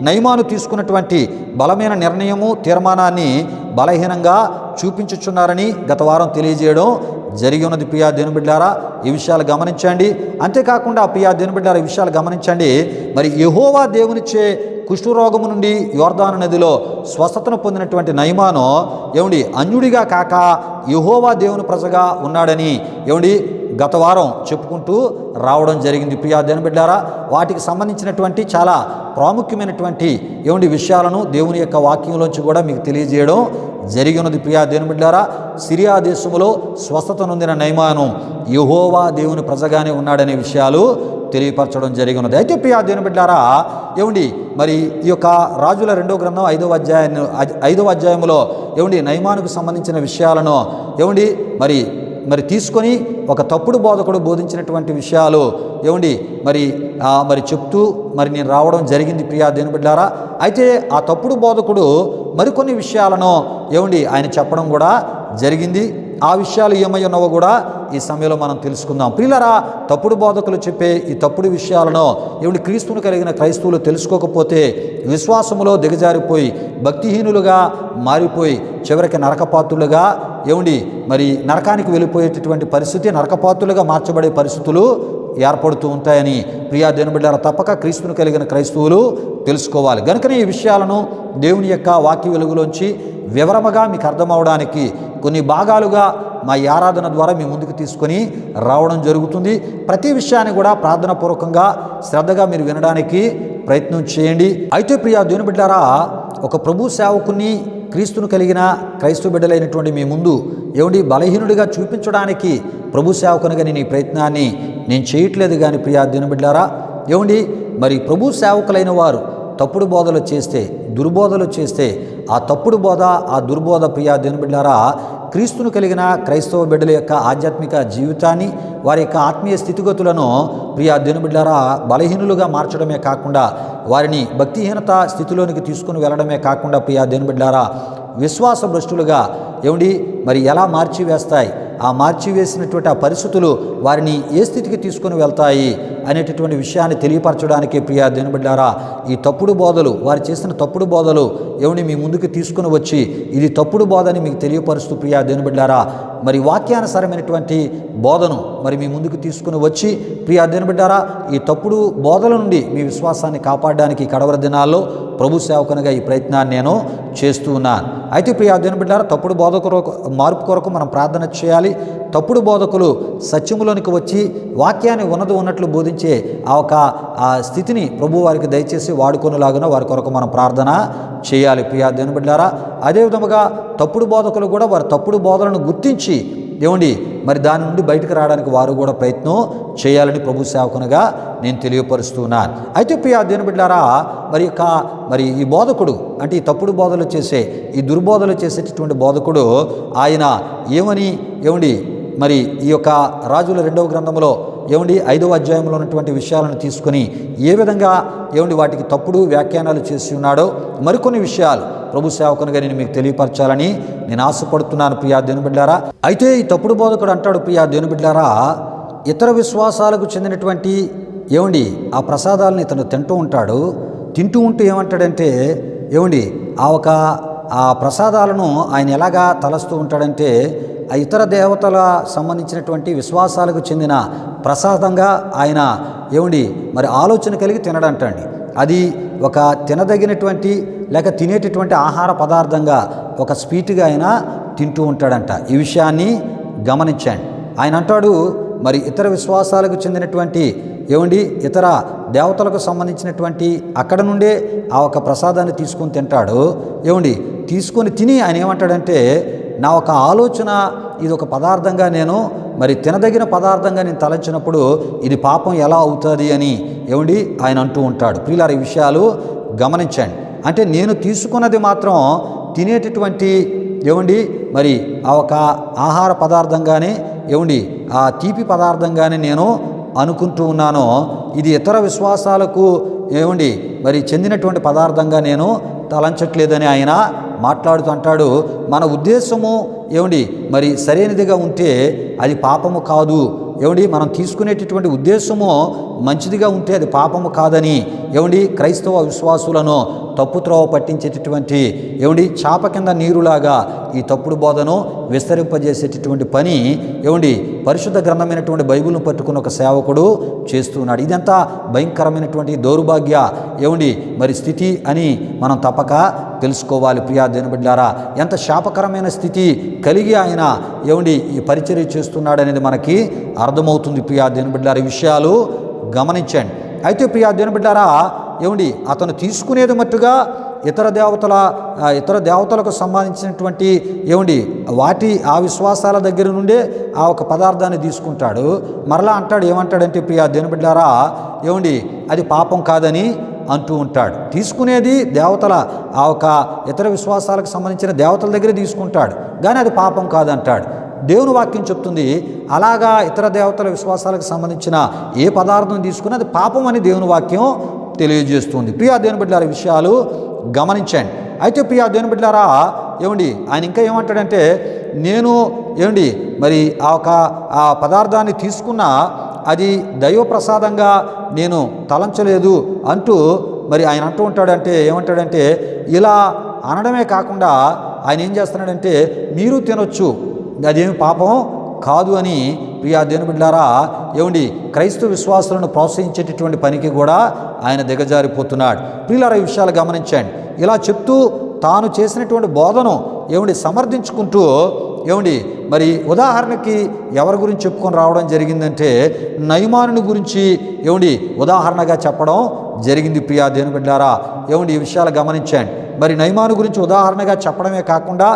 నయమాను తీసుకున్నటువంటి బలమైన నిర్ణయము తీర్మానాన్ని బలహీనంగా చూపించుచున్నారని గత వారం తెలియజేయడం జరిగి ఉన్నది. ప్రియా దేవుని బిడ్డలారా, ఈ విషయాలు గమనించండి. అంతేకాకుండా ప్రియా దేవుని బిడ్డలారా, ఈ విషయాలు గమనించండి. మరి యెహోవా దేవునిచ్చే కుష్ఠరోగము నుండి యోర్దాను నదిలో స్వస్థతను పొందినటువంటి నయమాను అన్యుడిగా కాక యెహోవా దేవుని ప్రజగా ఉన్నాడని గత వారం చెప్పుకుంటూ రావడం జరిగింది. ప్రియా దేవుని బిడ్డలారా, వాటికి సంబంధించినటువంటి చాలా ప్రాముఖ్యమైనటువంటి విషయాలను దేవుని యొక్క వాక్యంలోంచి కూడా మీకు తెలియజేయడం జరిగి ఉన్నది. ప్రియా దేవుని బిడ్డలారా, సిరియా దేశంలో స్వస్థత నొందిన నయమాను యెహోవా దేవుని ప్రజగానే ఉన్నాడనే విషయాలు తెలియపరచడం జరిగి ఉన్నది. అయితే ప్రియా దేవుని బిడ్డలారా, మరి ఈ యొక్క రాజుల 2వ గ్రంథం 5వ అధ్యాయంలో నయమానుకు సంబంధించిన విషయాలను మరి తీసుకొని ఒక తప్పుడు బోధకుడు బోధించినటువంటి విషయాలు మరి చెప్తూ నేను రావడం జరిగింది. ప్రియా దేవుని బిడ్డలారా, అయితే ఆ తప్పుడు బోధకుడు మరికొన్ని విషయాలను ఆయన చెప్పడం కూడా జరిగింది. ఆ విషయాలు ఏమై ఉన్నావో కూడా ఈ సమయంలో మనం తెలుసుకుందాం. ప్రియులారా, తప్పుడు బోధకులు చెప్పే ఈ తప్పుడు విషయాలను క్రీస్తును కలిగిన క్రైస్తవులు తెలుసుకోకపోతే విశ్వాసములో దిగజారిపోయి భక్తిహీనులుగా మారిపోయి చివరికి నరకపాత్రులుగా మరి నరకానికి వెళ్ళిపోయేటటువంటి పరిస్థితి, నరకపాత్రులుగా మార్చబడే పరిస్థితులు ఏర్పడుతూ ఉంటాయని ప్రియా దేవుని బిడ్డలారా, తప్పక క్రీస్తును కలిగిన క్రైస్తవులు తెలుసుకోవాలి. కనుకనే ఈ విషయాలను దేవుని యొక్క వాక్య వెలుగులోంచి వివరముగా మీకు అర్థమవడానికి కొన్ని భాగాలుగా మా ఆరాధన ద్వారా మీ ముందుకు తీసుకొని రావడం జరుగుతుంది. ప్రతి విషయాన్ని కూడా ప్రార్థనాపూర్వకంగా శ్రద్ధగా మీరు వినడానికి ప్రయత్నం చేయండి. అయితే ప్రియా దేవుని బిడ్డలారా, ఒక ప్రభు సేవకుని క్రీస్తును కలిగిన క్రైస్తవ బిడ్డలైనటువంటి మీ ముందు బలహీనుడిగా చూపించడానికి ప్రభు సేవకునిగా నేను ఈ ప్రయత్నాన్ని నేను చేయట్లేదు. కానీ ప్రియా దేవుని బిడ్డలారా, మరి ప్రభు సేవకులైన వారు తప్పుడు బోధలు చేస్తే, దుర్బోధలు చేస్తే ఆ తప్పుడు బోధ, ఆ దుర్బోధ ప్రియా దేవుని బిడ్డలారా క్రీస్తును కలిగిన క్రైస్తవ బిడ్డల యొక్క ఆధ్యాత్మిక జీవితాన్ని, వారి యొక్క ఆత్మీయ స్థితిగతులను ప్రియా దేవుని బిడ్డలారా బలహీనులుగా మార్చడమే కాకుండా వారిని భక్తిహీనత స్థితిలోనికి తీసుకుని వెళ్ళడమే కాకుండా ప్రియా దేవుని బిడ్డలారా విశ్వాస భ్రష్టులుగా మరి ఎలా మార్చివేస్తాయి, ఆ మార్చివేసినటువంటి ఆ పరిస్థితులు వారిని ఏ స్థితికి తీసుకొని వెళ్తాయి అనేటటువంటి విషయాన్ని తెలియపరచడానికి ప్రియా దేవుని బిడ్డలారా ఈ తప్పుడు బోధలు, వారు చేసిన తప్పుడు బోధలు మీ ముందుకు తీసుకుని వచ్చి ఇది తప్పుడు బోధని మీకు తెలియపరుస్తూ ప్రియా దేవుని బిడ్డలారా మరి వాక్యానుసారమైనటువంటి బోధను మరి మీ ముందుకు తీసుకుని వచ్చి ప్రియా దేవుని బిడ్డలారా ఈ తప్పుడు బోధల నుండి మీ విశ్వాసాన్ని కాపాడడానికి కడవరి దినాల్లో ప్రభు సేవకునిగా ఈ ప్రయత్నాన్ని నేను చేస్తూ ఉన్నాను. అయితే ప్రియా దేవుని బిడ్డలారా, తప్పుడు బోధకుల మార్పు కొరకు మనం ప్రార్థన చేయాలి. తప్పుడు బోధకులు సత్యములోనికి వచ్చి వాక్యాన్ని ఉన్నట్లు బోధించే ఆ స్థితిని ప్రభు వారికి దయచేసి వాడుకొనేలాగా వారి కొరకు మనం ప్రార్థన చేయాలి. ప్రియా దేవుని బిడ్డలారా, అదేవిధముగా తప్పుడు బోధకులు కూడా వారి తప్పుడు బోధలను గుర్తించి మరి దాని నుండి బయటకు రావడానికి వారు కూడా ప్రయత్నం చేయాలని ప్రభు సేవకునిగా నేను తెలియపరుస్తున్నాను. అయితే ప్రియా దేవుని బిడ్డలారా, మరి ఈ బోధకుడు అంటే ఈ తప్పుడు బోధలు చేసే, ఈ దుర్బోధలు చేసేటటువంటి బోధకుడు ఆయన ఏమని మరి ఈ యొక్క రాజుల 2వ గ్రంథంలో 5వ అధ్యాయంలో ఉన్నటువంటి విషయాలను తీసుకొని ఏ విధంగా వాటికి తప్పుడు వ్యాఖ్యానాలు చేసి ఉన్నాడో మరికొన్ని విషయాలు ప్రభు సేవకునిగా నేను మీకు తెలియపరచాలని నేను ఆశపడుతున్నాను. ప్రియా దేవుని బిడ్డలారా, అయితే ఈ తప్పుడు బోధకుడు అంటాడు ప్రియా దేవుని బిడ్డలారా, ఇతర విశ్వాసాలకు చెందినటువంటి ఆ ప్రసాదాలను ఇతను తింటూ ఉంటాడు. తింటూ ఉంటూ ఏమంటాడంటే ఆ ప్రసాదాలను ఆయన ఎలాగా తలస్తూ ఉంటాడంటే ఆ ఇతర దేవతల సంబంధించినటువంటి విశ్వాసాలకు చెందిన ప్రసాదంగా ఆయన మరి ఆలోచన కలిగి తినడంటండి. అది ఒక తినదగినటువంటి లేక తినేటటువంటి ఆహార పదార్థంగా ఒక స్వీట్గా ఆయన తింటూ ఉంటాడంట. ఈ విషయాన్ని గమనించండి. ఆయన అంటాడు, మరి ఇతర విశ్వాసాలకు చెందినటువంటి ఇతర దేవతలకు సంబంధించినటువంటి అక్కడ నుండే ఆ ఒక ప్రసాదాన్ని తీసుకొని తింటాడు. తీసుకొని తిని ఆయన ఏమంటాడంటే, నా ఒక ఆలోచన ఇది ఒక పదార్థంగా నేను మరి తినదగిన పదార్థంగా నేను తలంచినప్పుడు ఇది పాపం ఎలా అవుతుంది అని ఆయన అంటూ ఉంటాడు. ప్రియులారా, ఈ విషయాలు గమనించండి. అంటే నేను తీసుకున్నది మాత్రం తినేటటువంటి మరి ఆ ఒక ఆహార పదార్థంగానే ఆ తీపి పదార్థంగానే నేను అనుకుంటూ ఉన్నాను. ఇది ఇతర విశ్వాసాలకు మరి చెందినటువంటి పదార్థంగా నేను తలంచట్లేదని ఆయన మాట్లాడుతూ అంటాడు. మన ఉద్దేశము మరి సరైనదిగా ఉంటే అది పాపము కాదు. మనం తీసుకునేటటువంటి ఉద్దేశము మంచిదిగా ఉంటే అది పాపము కాదని క్రైస్తవ విశ్వాసులను తప్పుత్రోవ పట్టించేటటువంటి చాప కింద నీరులాగా ఈ తప్పుడు బోధను విస్తరింపజేసేటటువంటి పని పరిశుద్ధ గ్రంథమైనటువంటి బైబిల్ను పట్టుకున్న ఒక సేవకుడు చేస్తున్నాడు. ఇదంతా భయంకరమైనటువంటి దౌర్భాగ్య మరి స్థితి అని మనం తప్పక తెలుసుకోవాలి. ప్రియా దేవుని బిడ్డలారా, ఎంత శాపకరమైన స్థితి కలిగి ఆయన ఈ పరిచర్య చేస్తున్నాడు అనేది మనకి అర్థమవుతుంది. ప్రియా దేవుని బిడ్డలారా, ఈ విషయాలు గమనించండి. అయితే ప్రియా దేవుని బిడ్డలారా, అతను తీసుకునేది మట్టుగా ఇతర దేవతలకు సంబంధించినటువంటి ఆ విశ్వాసాల దగ్గర నుండే ఆ ఒక పదార్థాన్ని తీసుకుంటాడు. మరలా అంటాడు, ఏమంటాడంటే ప్రియా దేవుని బిడ్డలారా, అది పాపం కాదని అంటూ ఉంటాడు. తీసుకునేది దేవతల ఆ ఒక ఇతర విశ్వాసాలకు సంబంధించిన దేవతల దగ్గరే తీసుకుంటాడు, కానీ అది పాపం కాదంటాడు. దేవుని వాక్యం చెప్తుంది, అలాగా ఇతర దేవతల విశ్వాసాలకు సంబంధించిన ఏ పదార్థం తీసుకుని అది పాపం అని దేవుని వాక్యం తెలియజేస్తుంది. ప్రియా దేవుని బిడ్డలారా, విషయాలు గమనించండి. అయితే ప్రియా దేవుని బిడ్డలారా, ఆయన ఇంకా ఏమంటాడంటే, నేను మరి ఆ పదార్థాన్ని తీసుకున్నా అది దైవ ప్రసాదంగా నేను తలంచలేదు అంటూ మరి ఆయన అంటూ ఉంటాడంటే, ఏమంటాడంటే, ఇలా అనడమే కాకుండా ఆయన ఏం చేస్తున్నాడంటే, మీరు తినొచ్చు, అదేమి పాపం కాదు అని ప్రియా దేవుని బిడ్డలారా క్రైస్తవ విశ్వాసులను ప్రోత్సహించేటటువంటి పనికి కూడా ఆయన దిగజారిపోతున్నాడు. ప్రియులారా, ఈ విషయాలు గమనించండి. ఇలా చెప్తూ తాను చేసినటువంటి బోధను సమర్థించుకుంటూ మరి ఉదాహరణకి ఎవరి గురించి చెప్పుకొని రావడం జరిగిందంటే, నయమానుని గురించి ఉదాహరణగా చెప్పడం జరిగింది. ప్రియా దేవుని బిడ్డలారా, ఈ విషయాలు గమనించండి. మరి నయమాను గురించి ఉదాహరణగా చెప్పడమే కాకుండా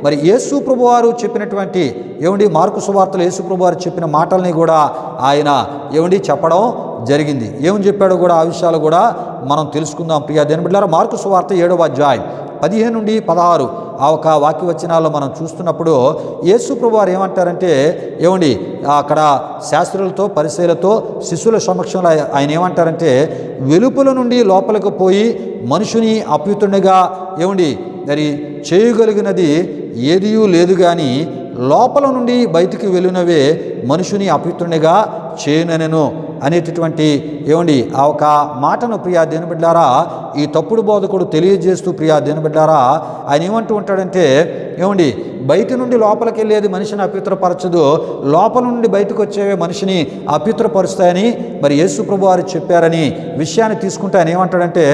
మరి యేసు ప్రభువారు చెప్పినటువంటి మార్కు సువార్తలో యేసు ప్రభువారు చెప్పిన మాటల్ని కూడా ఆయన చెప్పడం జరిగింది. ఏమని చెప్పాడో కూడా ఆ విషయాలు కూడా మనం తెలుసుకుందాం. ప్రియా దేవుని బిడ్డలారా, మార్కు సువార్త 7వ అధ్యాయం 15 నుండి 16 ఆ ఒక వాక్య వచనాల్లో మనం చూస్తున్నప్పుడు యేసు ప్రభువారు ఏమంటారంటే, అక్కడ శాస్త్రులతో పరిసయ్యులతో శిష్యుల సమక్షంలో ఆయన ఏమంటారంటే, వెలుపల నుండి లోపలికి పోయి మనుషుని అప్యుతునిగా మరి చేయగలిగినది ఏదియూ లేదు, కానీ లోపల నుండి బయటికి వెళ్ళినవే మనుషుని అప్యుతునిగా చేయనెను అనేటటువంటి ఆ ఒక మాటను ప్రియా దేవుని బిడ్డలారా ఈ తప్పుడు బోధకుడు తెలియజేస్తూ ప్రియా దేవుని బిడ్డలారా ఆయన ఏమంటూ ఉంటాడంటే, బయట నుండి లోపలికి వెళ్ళేది మనిషిని అపవిత్రపరచదు, లోపల నుండి బయటకు వచ్చేవే మనిషిని అపవిత్రపరుస్తాయని మరి యేసు ప్రభువారు చెప్పారని విషయాన్ని తీసుకుంటే ఆయన ఏమంటాడంటే,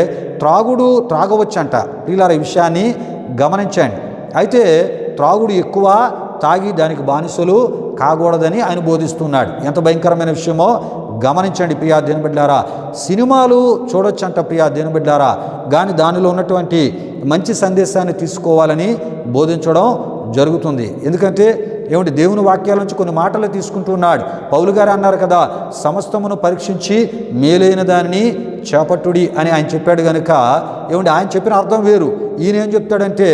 త్రాగవచ్చంట. ప్రియులారా, ఈ విషయాన్ని గమనించండి. అయితే త్రాగుడు ఎక్కువ తాగి దానికి బానిసలు కాకూడదని ఆయన బోధిస్తున్నాడు. ఎంత భయంకరమైన విషయమో గమనించండి ప్రియా దేవుని బిడ్డలారా. సినిమాలు చూడొచ్చంట ప్రియా దేవుని బిడ్డలారా, కానీ దానిలో ఉన్నటువంటి మంచి సందేశాన్ని తీసుకోవాలని బోధించడం జరుగుతుంది. ఎందుకంటే దేవుని వాక్యాల నుంచి కొన్ని మాటలు తీసుకుంటున్నాడు. పౌలు గారు అన్నారు కదా, సమస్తమును పరీక్షించి మేలైన దానిని చేపట్టుడి అని ఆయన చెప్పాడు కనుక ఆయన చెప్పిన అర్థం వేరు. ఈయన ఏం చెప్తాడంటే,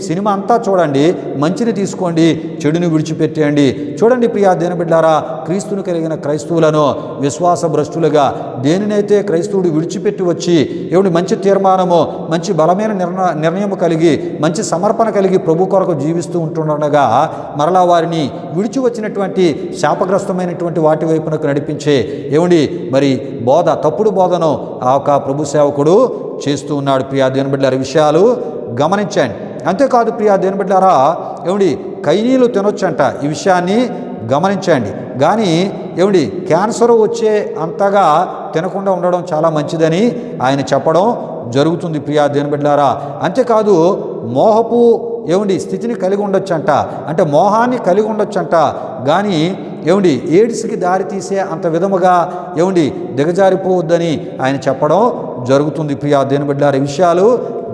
సినిమా అంతా చూడండి, మంచిని తీసుకోండి, చెడుని విడిచిపెట్టేయండి. చూడండి ప్రియా దేవుని బిడ్డలారా, క్రీస్తును కలిగిన క్రైస్తవులను విశ్వాస భ్రష్టులుగా దేనినైతే క్రైస్తవుడు విడిచిపెట్టి వచ్చి మంచి తీర్మానము, మంచి బలమైన నిర్ణయము కలిగి, మంచి సమర్పణ కలిగి ప్రభు కొరకు జీవిస్తూ ఉంటుండగా మరలా వారిని విడిచి వచ్చినటువంటి శాపగ్రస్తమైనటువంటి వాటి వైపునకు నడిపించే మరి బోధ, తప్పుడు బోధను ఆ ఒక ప్రభు సేవకుడు చేస్తూ ఉన్నాడు. ప్రియా దేవుని బిడ్డలారా, విషయాలు గమనించండి. అంతేకాదు ప్రియా దేవుని బిడ్డలారా, కైనీలు తినొచ్చంట. ఈ విషయాన్ని గమనించండి. కానీ క్యాన్సర్ వచ్చే అంతగా తినకుండా ఉండడం చాలా మంచిదని ఆయన చెప్పడం జరుగుతుంది ప్రియా దేవుని బిడ్డలారా. అంతేకాదు మోహపు స్థితిని కలిగి ఉండొచ్చంట, అంటే మోహాన్ని కలిగి ఉండొచ్చంట, కానీ ఎయిడ్స్కి దారి తీసే అంత విధముగా దిగజారిపోవద్దని ఆయన చెప్పడం జరుగుతుంది ప్రియా దేవుని బిడ్డలారా. ఈ విషయాలు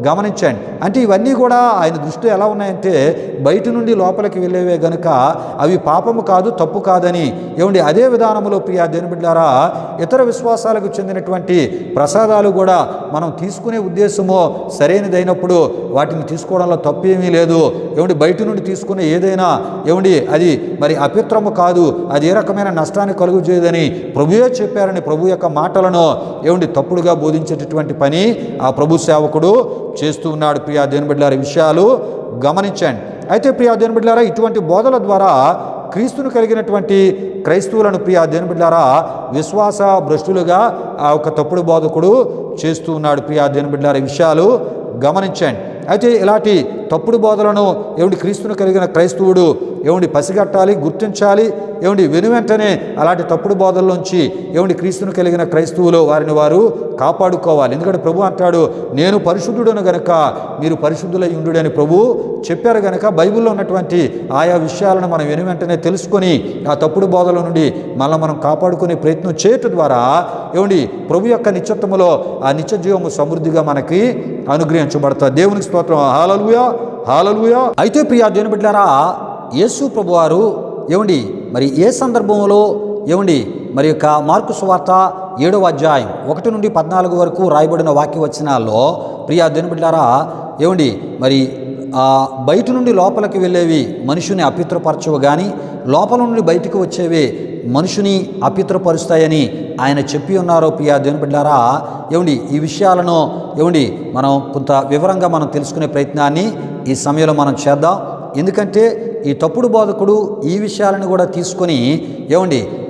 గమనించండి. అంటే ఇవన్నీ కూడా ఆయన దృష్టిలో ఎలా ఉన్నాయంటే బయట నుండి లోపలికి వెళ్ళేవే గనుక అవి పాపము కాదు, తప్పు కాదని అదే విధానంలో ప్రియా దేవుని బిడ్డలారా ఇతర విశ్వాసాలకు చెందినటువంటి ప్రసాదాలు కూడా మనం తీసుకునే ఉద్దేశమో సరైనదైనప్పుడు వాటిని తీసుకోవడంలో తప్పేమీ లేదు. బయట నుండి తీసుకునే ఏదైనా అది మరి అపిత్రము కాదు, అది ఏ రకమైన నష్టాన్ని కలుగు చేయదని ప్రభువే చెప్పారని ప్రభు యొక్క మాటలను తప్పుడుగా బోధించేటటువంటి పని ఆ ప్రభు సేవకుడు చేస్తూ ఉన్నాడు ప్రియా దేవుని బిడ్డలారా. విషయాలు గమనించండి. అయితే ప్రియా దేవుని బిడ్డలారా ఇటువంటి బోధల ద్వారా క్రీస్తును కలిగినటువంటి క్రైస్తవులను ప్రియా దేవుని బిడ్డలారా విశ్వాస భ్రష్టులుగా ఆ ఒక తప్పుడు బోధకుడు చేస్తూ ఉన్నాడు ప్రియా దేవుని బిడ్డలారా. విషయాలు గమనించండి. అయితే ఇలాంటి తప్పుడు బోధలను క్రీస్తును కలిగిన క్రైస్తవుడు పసిగట్టాలి, గుర్తించాలి. వెనువెంటనే అలాంటి తప్పుడు బోధల్లోంచి క్రీస్తును కలిగిన క్రైస్తవులు వారిని వారు కాపాడుకోవాలి. ఎందుకంటే ప్రభు అంటాడు, నేను పరిశుద్ధుడను గనక మీరు పరిశుద్ధులై ఉండు అని ప్రభు చెప్పారు గనక బైబిల్లో ఉన్నటువంటి ఆయా విషయాలను మనం వెనువెంటనే తెలుసుకొని ఆ తప్పుడు బోధల నుండి మనం కాపాడుకునే ప్రయత్నం చేయటం ద్వారా ప్రభు యొక్క నిత్యత్వములో ఆ నిత్య జీవము సమృద్ధిగా మనకి అనుగ్రహించబడతారు. దేవునికి స్తోత్రం. హల్లెలూయా, హల్లెలూయా. అయితే ప్రియా దేవుని బిడ్డలారా యేసు ప్రభువారు మరి ఏ సందర్భంలో మరి యొక్క మార్కు సువార్త 7వ అధ్యాయం 1 నుండి 14 వరకు రాయబడిన వాక్య వచనాల్లో ప్రియా దేవుని బిడ్డలారా మరి బయట నుండి లోపలికి వెళ్ళేవి మనుషుని అపిత్రపరచవు, కానీ లోపల నుండి బయటికి వచ్చేవి మనుషుని అపిత్రపరుస్తాయని ఆయన చెప్పి ఉన్నారో ప్రియా దేవుని బిడ్డలారా ఈ విషయాలను మనం కొంత వివరంగా మనం తెలుసుకునే ప్రయత్నాన్ని ఈ సమయంలో మనం చేద్దాం. ఎందుకంటే ఈ తప్పుడు బోధకుడు ఈ విషయాలను కూడా తీసుకొని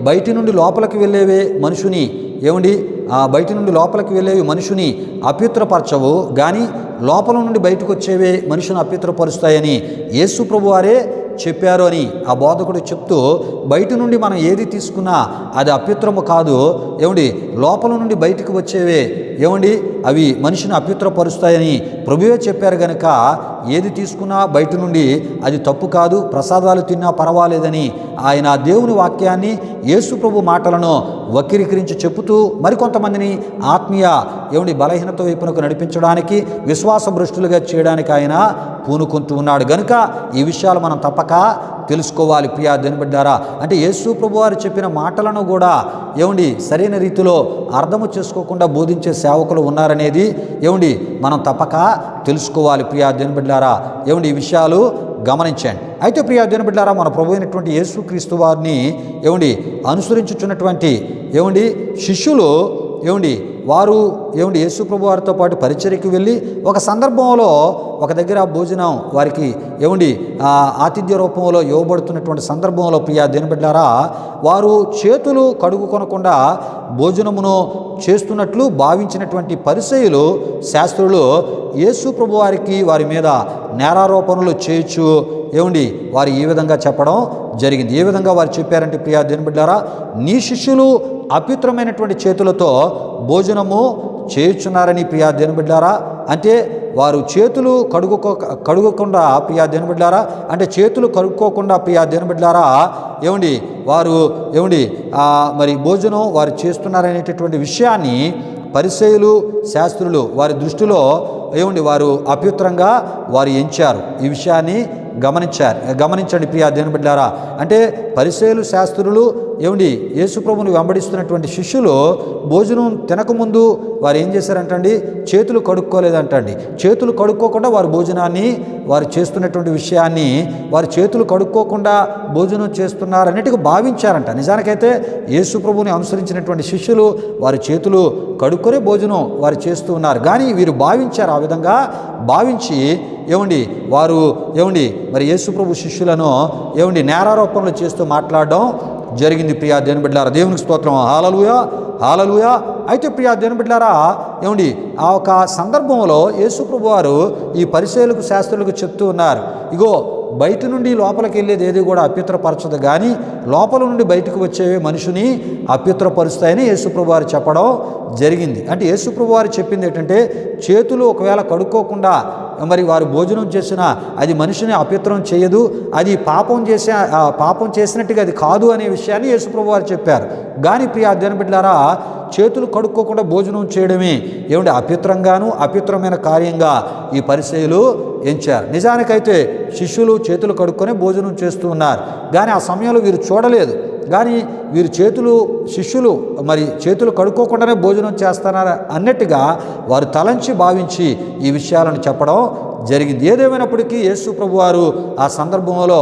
బయటి నుండి లోపలికి వెళ్ళేవే మనుషుని బయటి నుండి లోపలికి వెళ్ళేవి మనుషుని అపవిత్రపరచవు, కానీ లోపల నుండి బయటకు వచ్చేవే మనుషుని అపవిత్రపరుస్తాయని యేసు ప్రభువారే చెప్పారు అని ఆ బోధకుడు చెప్తూ బయట నుండి మనం ఏది తీసుకున్నా అది అపవిత్రము కాదు, లోపల నుండి బయటకు వచ్చేవే అవి మనిషిని అపవిత్రపరుస్తాయని ప్రభువే చెప్పారు గనక ఏది తీసుకున్నా బయట నుండి అది తప్పు కాదు, ప్రసాదాలు తిన్నా పర్వాలేదని ఆయన దేవుని వాక్యాన్ని యేసు ప్రభు మాటలను వక్రీకరించి చెబుతూ మరికొంతమందిని ఆత్మీయ బలహీనత వైపునకు నడిపించడానికి విశ్వాస భ్రష్టులుగా చేయడానికి ఆయన పూనుకుంటూ ఉన్నాడు. గనుక ఈ విషయాలు మనం తప్పక తెలుసుకోవాలి ప్రియా దేవుని బిడ్డలారా. అంటే యేసు ప్రభు వారు చెప్పిన మాటలను కూడా సరైన రీతిలో అర్థము చేసుకోకుండా బోధించే సేవకులు ఉన్నారనేది మనం తప్పక తెలుసుకోవాలి ప్రియా దేవుని బిడ్డలారా. ఈ విషయాలు గమనించండి. అయితే ప్రియా దేవుని బిడ్డలారా మన ప్రభు అయినటువంటి యేసుక్రీస్తు వారిని అనుసరించుచున్నటువంటి శిష్యులు వారు యేసు ప్రభు వారితో పాటు పరిచర్యకి వెళ్ళి ఒక సందర్భంలో ఒక దగ్గర భోజనం వారికి ఆతిథ్య రూపంలో ఇవ్వబడుతున్నటువంటి సందర్భంలో ప్రియా దేవుని బిడ్డలారా వారు చేతులు కడుగుకొనకుండా భోజనమును చేస్తున్నట్లు భావించినటువంటి పరిసయ్యులు శాస్త్రులు యేసు ప్రభు వారికి వారి మీద నేరారోపణలు చేయొచ్చు వారు ఈ విధంగా చెప్పడం జరిగింది. ఏ విధంగా వారు చెప్పారంటే ప్రియా దేవుని బిడ్డలారా నీ శిష్యులు అపవిత్రమైనటువంటి చేతులతో భోజనము చేయుచున్నారని ప్రియా దేవుని బిడ్డలారా, అంటే వారు చేతులు కడుగకుండా ప్రియా దేవుని బిడ్డలారా, అంటే చేతులు కడుక్కోకుండా ప్రియా దేవుని బిడ్డలారా వారు మరి భోజనం వారు చేస్తున్నారనేటటువంటి విషయాన్ని పరిసయ్యులు శాస్త్రులు వారి దృష్టిలో వారు అపవిత్రంగా వారు ఎంచారు. ఈ విషయాన్ని గమనించండి ప్రియా దేవుని బిడ్డలారా. అంటే పరిసయ్యులు శాస్త్రులు యేసు ప్రభువుని వెంబడిస్తున్నటువంటి శిష్యులు భోజనం తినకముందు వారు ఏం చేశారంటండి, చేతులు కడుక్కోలేదంటండి. చేతులు కడుక్కోకుండా వారు భోజనాన్ని వారు చేస్తున్నటువంటి విషయాన్ని వారు చేతులు కడుక్కోకుండా భోజనం చేస్తున్నారన్నిటికీ భావించారంట. నిజానికైతే యేసు ప్రభువుని అనుసరించినటువంటి శిష్యులు వారి చేతులు కడుక్కొనే భోజనం వారు చేస్తూ ఉన్నారు, కానీ వీరు భావించారు. ఆ విధంగా భావించి వారు మరి యేసు ప్రభు శిష్యులను నేరారోపణలు చేస్తూ మాట్లాడడం జరిగింది ప్రియా దేవుని బిడ్డలారా. దేవునికి స్తోత్రం. హల్లెలూయా, హల్లెలూయా. అయితే ప్రియా దేవుని బిడ్డలారా ఆ ఒక సందర్భంలో యేసు ప్రభు వారు ఈ పరిసయ్యులకు శాస్త్రులకు చెప్తూ ఉన్నారు, ఇగో బయట నుండి లోపలికి వెళ్ళేది ఏది కూడా అపవిత్రపరచదు, కానీ లోపల నుండి బయటకు వచ్చేవి మనిషిని అపవిత్రపరుస్తాయని యేసుప్రభు వారు చెప్పడం జరిగింది. అంటే యేసుప్రభు వారు చెప్పింది ఏంటంటే, చేతులు ఒకవేళ కడుక్కోకుండా మరి వారు భోజనం చేసినా అది మనిషిని అపవిత్రం చేయదు, అది పాపం చేసినట్టుగా అది కాదు అనే విషయాన్ని యేసుప్రభు వారు చెప్పారు. కానీ ప్రియ దేవుని బిడ్డలారా, చేతులు కడుక్కోకుండా భోజనం చేయడమే అపవిత్రంగాను అపవిత్రమైన కార్యంగా ఈ పరిసయ్యులు ఎంచారు. నిజానికైతే శిష్యులు చేతులు కడుక్కొని భోజనం చేస్తూ ఉన్నారు, కానీ ఆ సమయంలో వీరు చూడలేదు. కానీ వీరు శిష్యులు మరి చేతులు కడుక్కోకుండానే భోజనం చేస్తున్నారు అన్నట్టుగా వారు తలంచి భావించి ఈ విషయాలను చెప్పడం జరిగింది. ఏదేమైనప్పటికీ యేసు ప్రభు వారు ఆ సందర్భంలో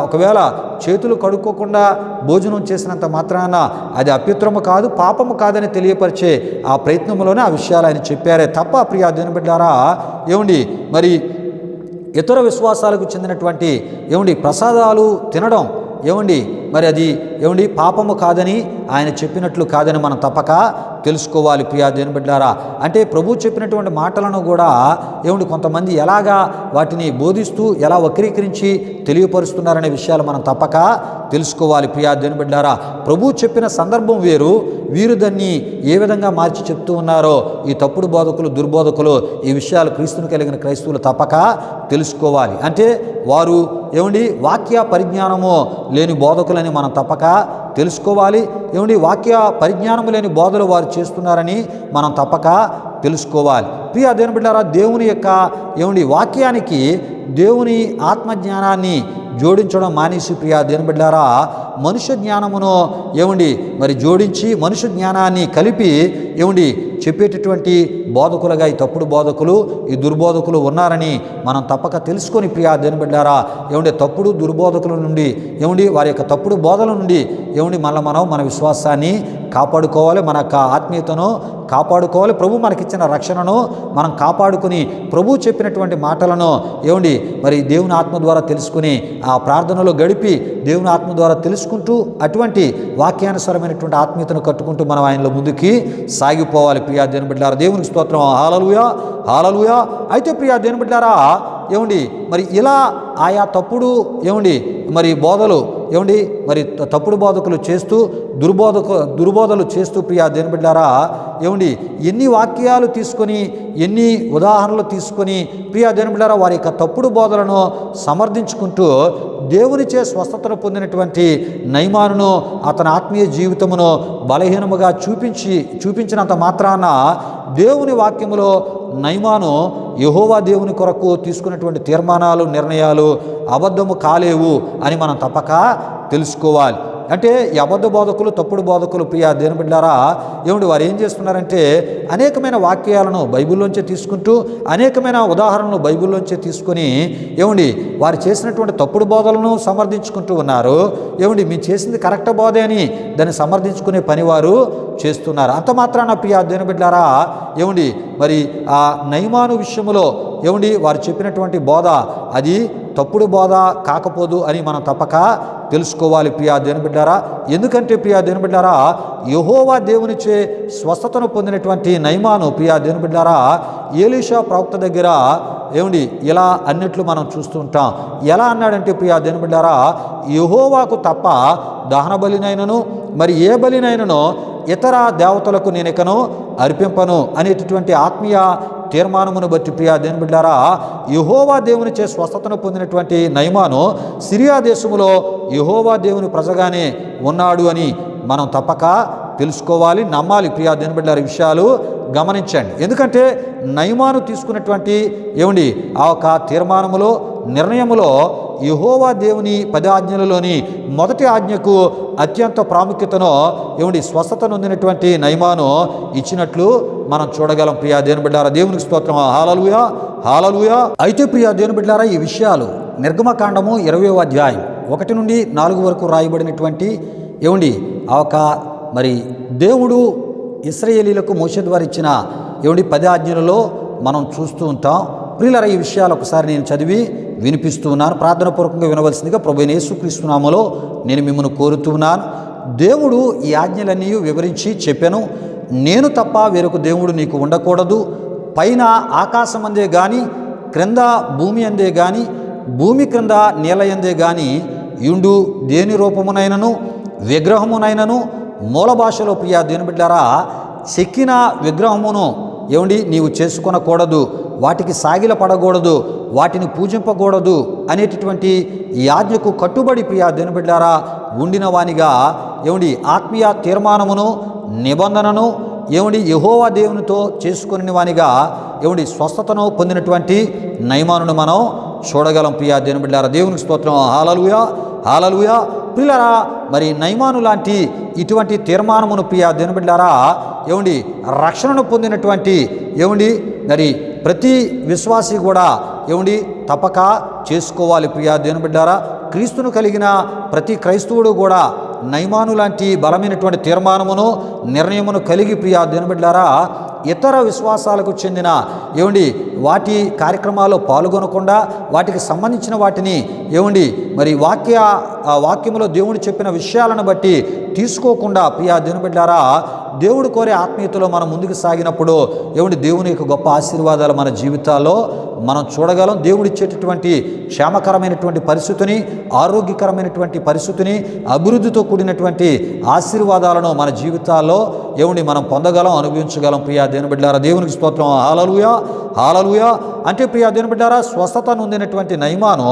ఒకవేళ చేతులు కడుక్కోకుండా భోజనం చేసినంత మాత్రాన అది అపవిత్రము కాదు, పాపము కాదని తెలియపరిచే ఆ ప్రయత్నంలోనే ఆ విషయాలు ఆయన చెప్పారే తప్ప, ప్రియా దేవుని బిడ్డలారా, మరి ఇతర విశ్వాసాలకు చెందినటువంటి ప్రసాదాలు తినడం మరి అది పాపము కాదని ఆయన చెప్పినట్లు కాదని మనం తప్పక తెలుసుకోవాలి. ప్రియా దేవుని బిడ్డలారా, అంటే ప్రభు చెప్పినటువంటి మాటలను కూడా కొంతమంది ఎలాగా వాటిని బోధిస్తూ ఎలా వక్రీకరించి తెలియపరుస్తున్నారనే విషయాలు మనం తప్పక తెలుసుకోవాలి. ప్రియా దేవుని బిడ్డలారా, ప్రభు చెప్పిన సందర్భం వేరు, వీరు దాన్ని ఏ విధంగా మార్చి చెప్తూ ఉన్నారో ఈ తప్పుడు బోధకులు, దుర్బోధకులు ఈ విషయాలు క్రీస్తుని కలిగిన క్రైస్తవులు తప్పక తెలుసుకోవాలి. అంటే వారు వాక్య పరిజ్ఞానము లేని బోధకులని మనం తప్పక తెలుసుకోవాలి. వాక్య పరిజ్ఞానము లేని బోధలు వారు చేస్తున్నారని మనం తప్పక తెలుసుకోవాలి. ప్రియా దేవుని బిడ్డలారా, దేవుని యొక్క వాక్యానికి దేవుని ఆత్మజ్ఞానాన్ని జోడించడం మానేసి ప్రియా దేవుని బిడ్డలారా, మనుష్య జ్ఞానమును మరి జోడించి మనుష్య జ్ఞానాన్ని కలిపి చెప్పేటటువంటి బోధకులుగా ఈ తప్పుడు బోధకులు, ఈ దుర్బోధకులు ఉన్నారని మనం తప్పక తెలుసుకొని ప్రియా దేవుని బిడ్డలారా, తప్పుడు దుర్బోధకుల నుండి వారి యొక్క తప్పుడు బోధల నుండి మన విశ్వాసాన్ని కాపాడుకోవాలి, మన యొక్క ఆత్మీయతను కాపాడుకోవాలి. ప్రభు మనకిచ్చిన రక్షణను మనం కాపాడుకుని ప్రభు చెప్పినటువంటి మాటలను మరి దేవుని ఆత్మ ద్వారా తెలుసుకుని ఆ ప్రార్థనలో గడిపి దేవుని ఆత్మ ద్వారా తెలుసుకుంటూ అటువంటి వాక్యానుసారమైనటువంటి ఆత్మీయతను కట్టుకుంటూ మనం ఆయనలో ముందుకి సాగిపోవాలి. ప్రియా దేవుని బిడ్డలారా, దేవునికి స్తోత్రం, హల్లెలూయా హల్లెలూయా. అయితే ప్రియా దేవుని బిడ్డలారా, మరి ఇలా ఆయా తప్పుడు మరి బోధలు మరి తప్పుడు బోధకులు చేస్తూ దుర్బోధలు చేస్తూ ప్రియా దేవుని బిడ్డలారా, ఎన్ని వాక్యాలు తీసుకొని ఎన్ని ఉదాహరణలు తీసుకొని ప్రియా దేవుని బిడ్డలారా వారి యొక్క తప్పుడు బోధలను సమర్థించుకుంటూ దేవునిచే స్వస్థతను పొందినటువంటి నయమానును అతని ఆత్మీయ జీవితమును బలహీనముగా చూపించినంత మాత్రాన దేవుని వాక్యములో నయమాను యెహోవా దేవుని కొరకు తీసుకున్నటువంటి తీర్మానాలు, నిర్ణయాలు అబద్ధము కాలేవు అని మనం తప్పక తెలుసుకోవాలి. అంటే ఈ అబద్ధ బోధకులు, తప్పుడు బోధకులు ప్రియా దేవుని బిడ్డలారా, వారు ఏం చేస్తున్నారంటే అనేకమైన వాక్యాలను బైబిల్లోంచే తీసుకుంటూ అనేకమైన ఉదాహరణలు బైబిల్లోంచే తీసుకొని వారు చేసినటువంటి తప్పుడు బోధలను సమర్థించుకుంటూ ఉన్నారు. మీరు చేసింది కరెక్ట్ బోధే అని దాన్ని సమర్థించుకునే పని వారు చేస్తున్నారు. అంత మాత్రాన ప్రియా దేవుని బిడ్డలారా, మరి ఆ నయమాను విషయంలో వారు చెప్పినటువంటి బోధ అది తప్పుడు బోధ కాకపోదు అని మనం తప్పక తెలుసుకోవాలి. ప్రియా దేవుని బిడ్డలారా, ఎందుకంటే ప్రియా దేవుని బిడ్డలారా, యెహోవా దేవునిచే స్వస్థతను పొందినటువంటి నయమాను ప్రియా దేవుని బిడ్డలారా ఎలీషా ప్రవక్త దగ్గర ఇలా అన్నిట్లు మనం చూస్తూ ఉంటాం. ఎలా అన్నాడంటే ప్రియా దేవుని బిడ్డలారా, యెహోవాకు తప్ప దహన బలినైనను మరి ఏ బలినైనను ఇతర దేవతలకు నేనికను అర్పింపను అనేటటువంటి ఆత్మీయ తీర్మానమును బట్టి ప్రియా దేవుని బిడ్డలారా, యెహోవా దేవునిచే స్వస్థతను పొందినటువంటి నయమాను సిరియా దేశములో యెహోవా దేవుని ప్రజగానే ఉన్నాడు అని మనం తప్పక తెలుసుకోవాలి, నమ్మాలి. ప్రియా దేవుని బిడ్డలారా, విషయాలు గమనించండి. ఎందుకంటే నయమాను తీసుకున్నటువంటి ఆ ఒక తీర్మానములో, నిర్ణయములో యెహోవా దేవుని 10 ఆజ్ఞలలోని మొదటి ఆజ్ఞకు అత్యంత ప్రాముఖ్యతను స్వస్థత నొందినటువంటి నయమాను ఇచ్చినట్లు మనం చూడగలం. ప్రియా దేవుని బిడ్డలారా, దేవునికి స్తోత్రం, హల్లెలూయా హల్లెలూయా. అయితే ప్రియా దేవుని బిడ్డలారా, ఈ విషయాలు నిర్గమకాండము 20వ అధ్యాయం 1 నుండి 4 వరకు రాయబడినటువంటి ఆ ఒక మరి దేవుడు ఇశ్రాయేలీయులకు మోషే ద్వారా ఇచ్చిన 10 ఆజ్ఞలలో మనం చూస్తూ ఉంటాం. ప్రియులారా, ఈ విషయాలు ఒకసారి నేను చదివి వినిపిస్తూ ఉన్నాను. ప్రార్థనాపూర్వకంగా వినవలసిందిగా ప్రభువైన యేసుక్రీస్తు నామములో నేను మిమ్మల్ని కోరుతూ ఉన్నాను. దేవుడు ఈ ఆజ్ఞలన్నీ వివరించి చెప్పాను. నేను తప్ప వేరొక దేవుడు నీకు ఉండకూడదు. పైన ఆకాశం అందే కానీ, క్రింద భూమి అందే కానీ భూమి క్రింద నీలయందే గాని యుండు దేని రూపమునైనను విగ్రహమునైనను మూల భాషలో ప్రియా దేవుని బిడ్డారా చెక్కిన విగ్రహమును నీవు చేసుకొనకూడదు, వాటికి సాగిల పడకూడదు, వాటిని పూజింపకూడదు అనేటటువంటి ఈ ఆజ్ఞకు కట్టుబడి ప్రియా దేవుని బిడ్డారా ఉండిన వానిగా ఆత్మీయ తీర్మానమును నిబంధనను యెహోవా దేవునితో చేసుకుని వానిగా స్వస్థతను పొందినటువంటి నయమానును మనం చూడగలం ప్రియా దేవుని బిడ్డారా. దేవునికి స్తోత్రం. హల్లెలూయా హల్లెలూయా. ప్రియులారా, మరి నయమాను లాంటి ఇటువంటి తీర్మానమును ప్రియా దేవుని బిడ్డారా రక్షణను పొందినటువంటి మరి ప్రతి విశ్వాసి కూడా తప్పక చేసుకోవాలి ప్రియా దేవుని బిడ్డారా. క్రీస్తును కలిగిన ప్రతి క్రైస్తవుడు కూడా నయమాను లాంటి బలమైనటువంటి తీర్మానమును నిర్ణయమును కలిగి ప్రియా దేవుని బిడ్డారా ఇతర విశ్వాసాలకు చెందిన వాటి కార్యక్రమాల్లో పాల్గొనకుండా వాటికి సంబంధించిన వాటిని మరి వాక్యములో దేవుడు చెప్పిన విషయాలను బట్టి తీసుకోకుండా ప్రియా దేవుని బిడ్డారా దేవుడు కోరే ఆత్మీయతలో మనం ముందుకు సాగినప్పుడు దేవుని యొక్క గొప్ప ఆశీర్వాదాలు మన జీవితాల్లో మనం చూడగలం. దేవుడిచ్చేటటువంటి క్షేమకరమైనటువంటి పరిస్థితిని, ఆరోగ్యకరమైనటువంటి పరిస్థితిని, అభివృద్ధితో కూడినటువంటి ఆశీర్వాదాలను మన జీవితాల్లో మనం పొందగలం, అనుభవించగలం ప్రియా దేవుని బిడ్డారా. దేవునికి స్తోత్రం. హల్లెలూయా హల్లెలూయా. అంటే ప్రియా దేవుని బిడ్డారా స్వస్థత నొందినటువంటి నయమాను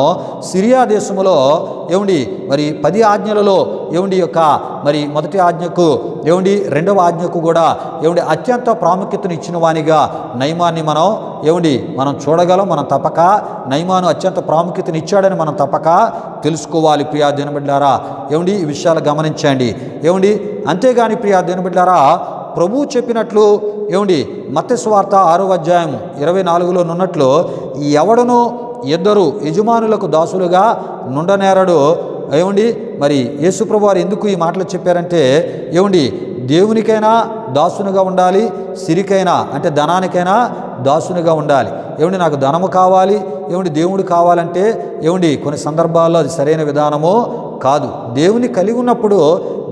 సిరియా దేశములో మరి 10 ఆజ్ఞలలో యొక్క మరి మొదటి ఆజ్ఞకు రెండవ ఆజ్ఞకు కూడా అత్యంత ప్రాముఖ్యతను ఇచ్చిన వానిగా నయమాన్ని మనం చూడగలం. మనం తప్పక నయమాను అత్యంత ప్రాముఖ్యతను ఇచ్చాడని మనం తప్పక తెలుసుకోవాలి ప్రియా దేవుని బిడ్డారా. ఈ విషయాలు గమనించండి. అంతేగాని ప్రియా దేవుని బిడ్డారా ప్రభువు చెప్పినట్లు మత్తయి సువార్త 6వ అధ్యాయం 24లో నున్నట్లు ఎవడను 2 యజమానులకు దాసులుగా నుండనేరడు. మరి యేసుప్రభు వారు ఎందుకు ఈ మాటలు చెప్పారంటే దేవునికైనా దాసునిగా ఉండాలి, సిరికైనా అంటే ధనానికైనా దాసునిగా ఉండాలి. నాకు ధనము కావాలి, దేవుడు కావాలంటే కొన్ని సందర్భాల్లో అది సరైన విధానము కాదు. దేవుని కలిగి ఉన్నప్పుడు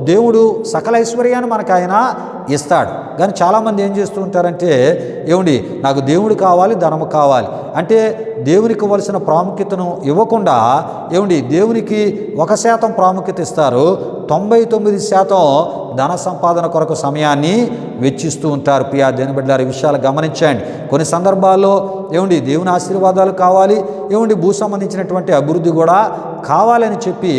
దేవుడు సకల ఐశ్వర్యాన్ని మనకు ఆయన ఇస్తాడు. కానీ చాలామంది ఏం చేస్తూ ఉంటారంటే నాకు దేవుడు కావాలి, ధనము కావాలి అంటే దేవునికి ఇవ్వాల్సిన ప్రాముఖ్యతను ఇవ్వకుండా దేవునికి 1% ప్రాముఖ్యత ఇస్తారు, 99% ధన సంపాదన కొరకు సమయాన్ని వెచ్చిస్తూ ఉంటారు ప్రియా దేవుని బిడ్డలారా. ఈ విషయాలు గమనించండి. కొన్ని సందర్భాల్లో దేవుని ఆశీర్వాదాలు కావాలి, భూ సంబంధించినటువంటి అభివృద్ధి కూడా కావాలని చెప్పి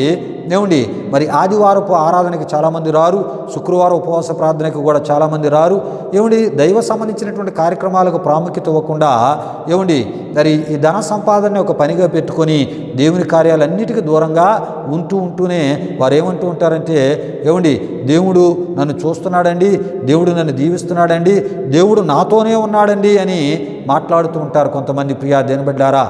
మరి ఆదివారపు ఆరాధనకి చాలామంది రారు, శుక్రవారం ఉపవాస ప్రార్థనకు కూడా చాలామంది రారు. దైవ సంబంధించినటువంటి కార్యక్రమాలకు ప్రాముఖ్యత ఇవ్వకుండా మరి ఈ ధన సంపాదనని ఒక పనిగా పెట్టుకొని దేవుని కార్యాలన్నిటికీ దూరంగా ఉంటూనే వారు ఏమంటూ ఉంటారంటే దేవుడు నన్ను చూస్తున్నాడండి, దేవుడు నన్ను దీవిస్తున్నాడండి, దేవుడు నాతోనే ఉన్నాడండి అని మాట్లాడుతూ ఉంటారు కొంతమంది ప్రియా దేవుని బిడ్డలారా.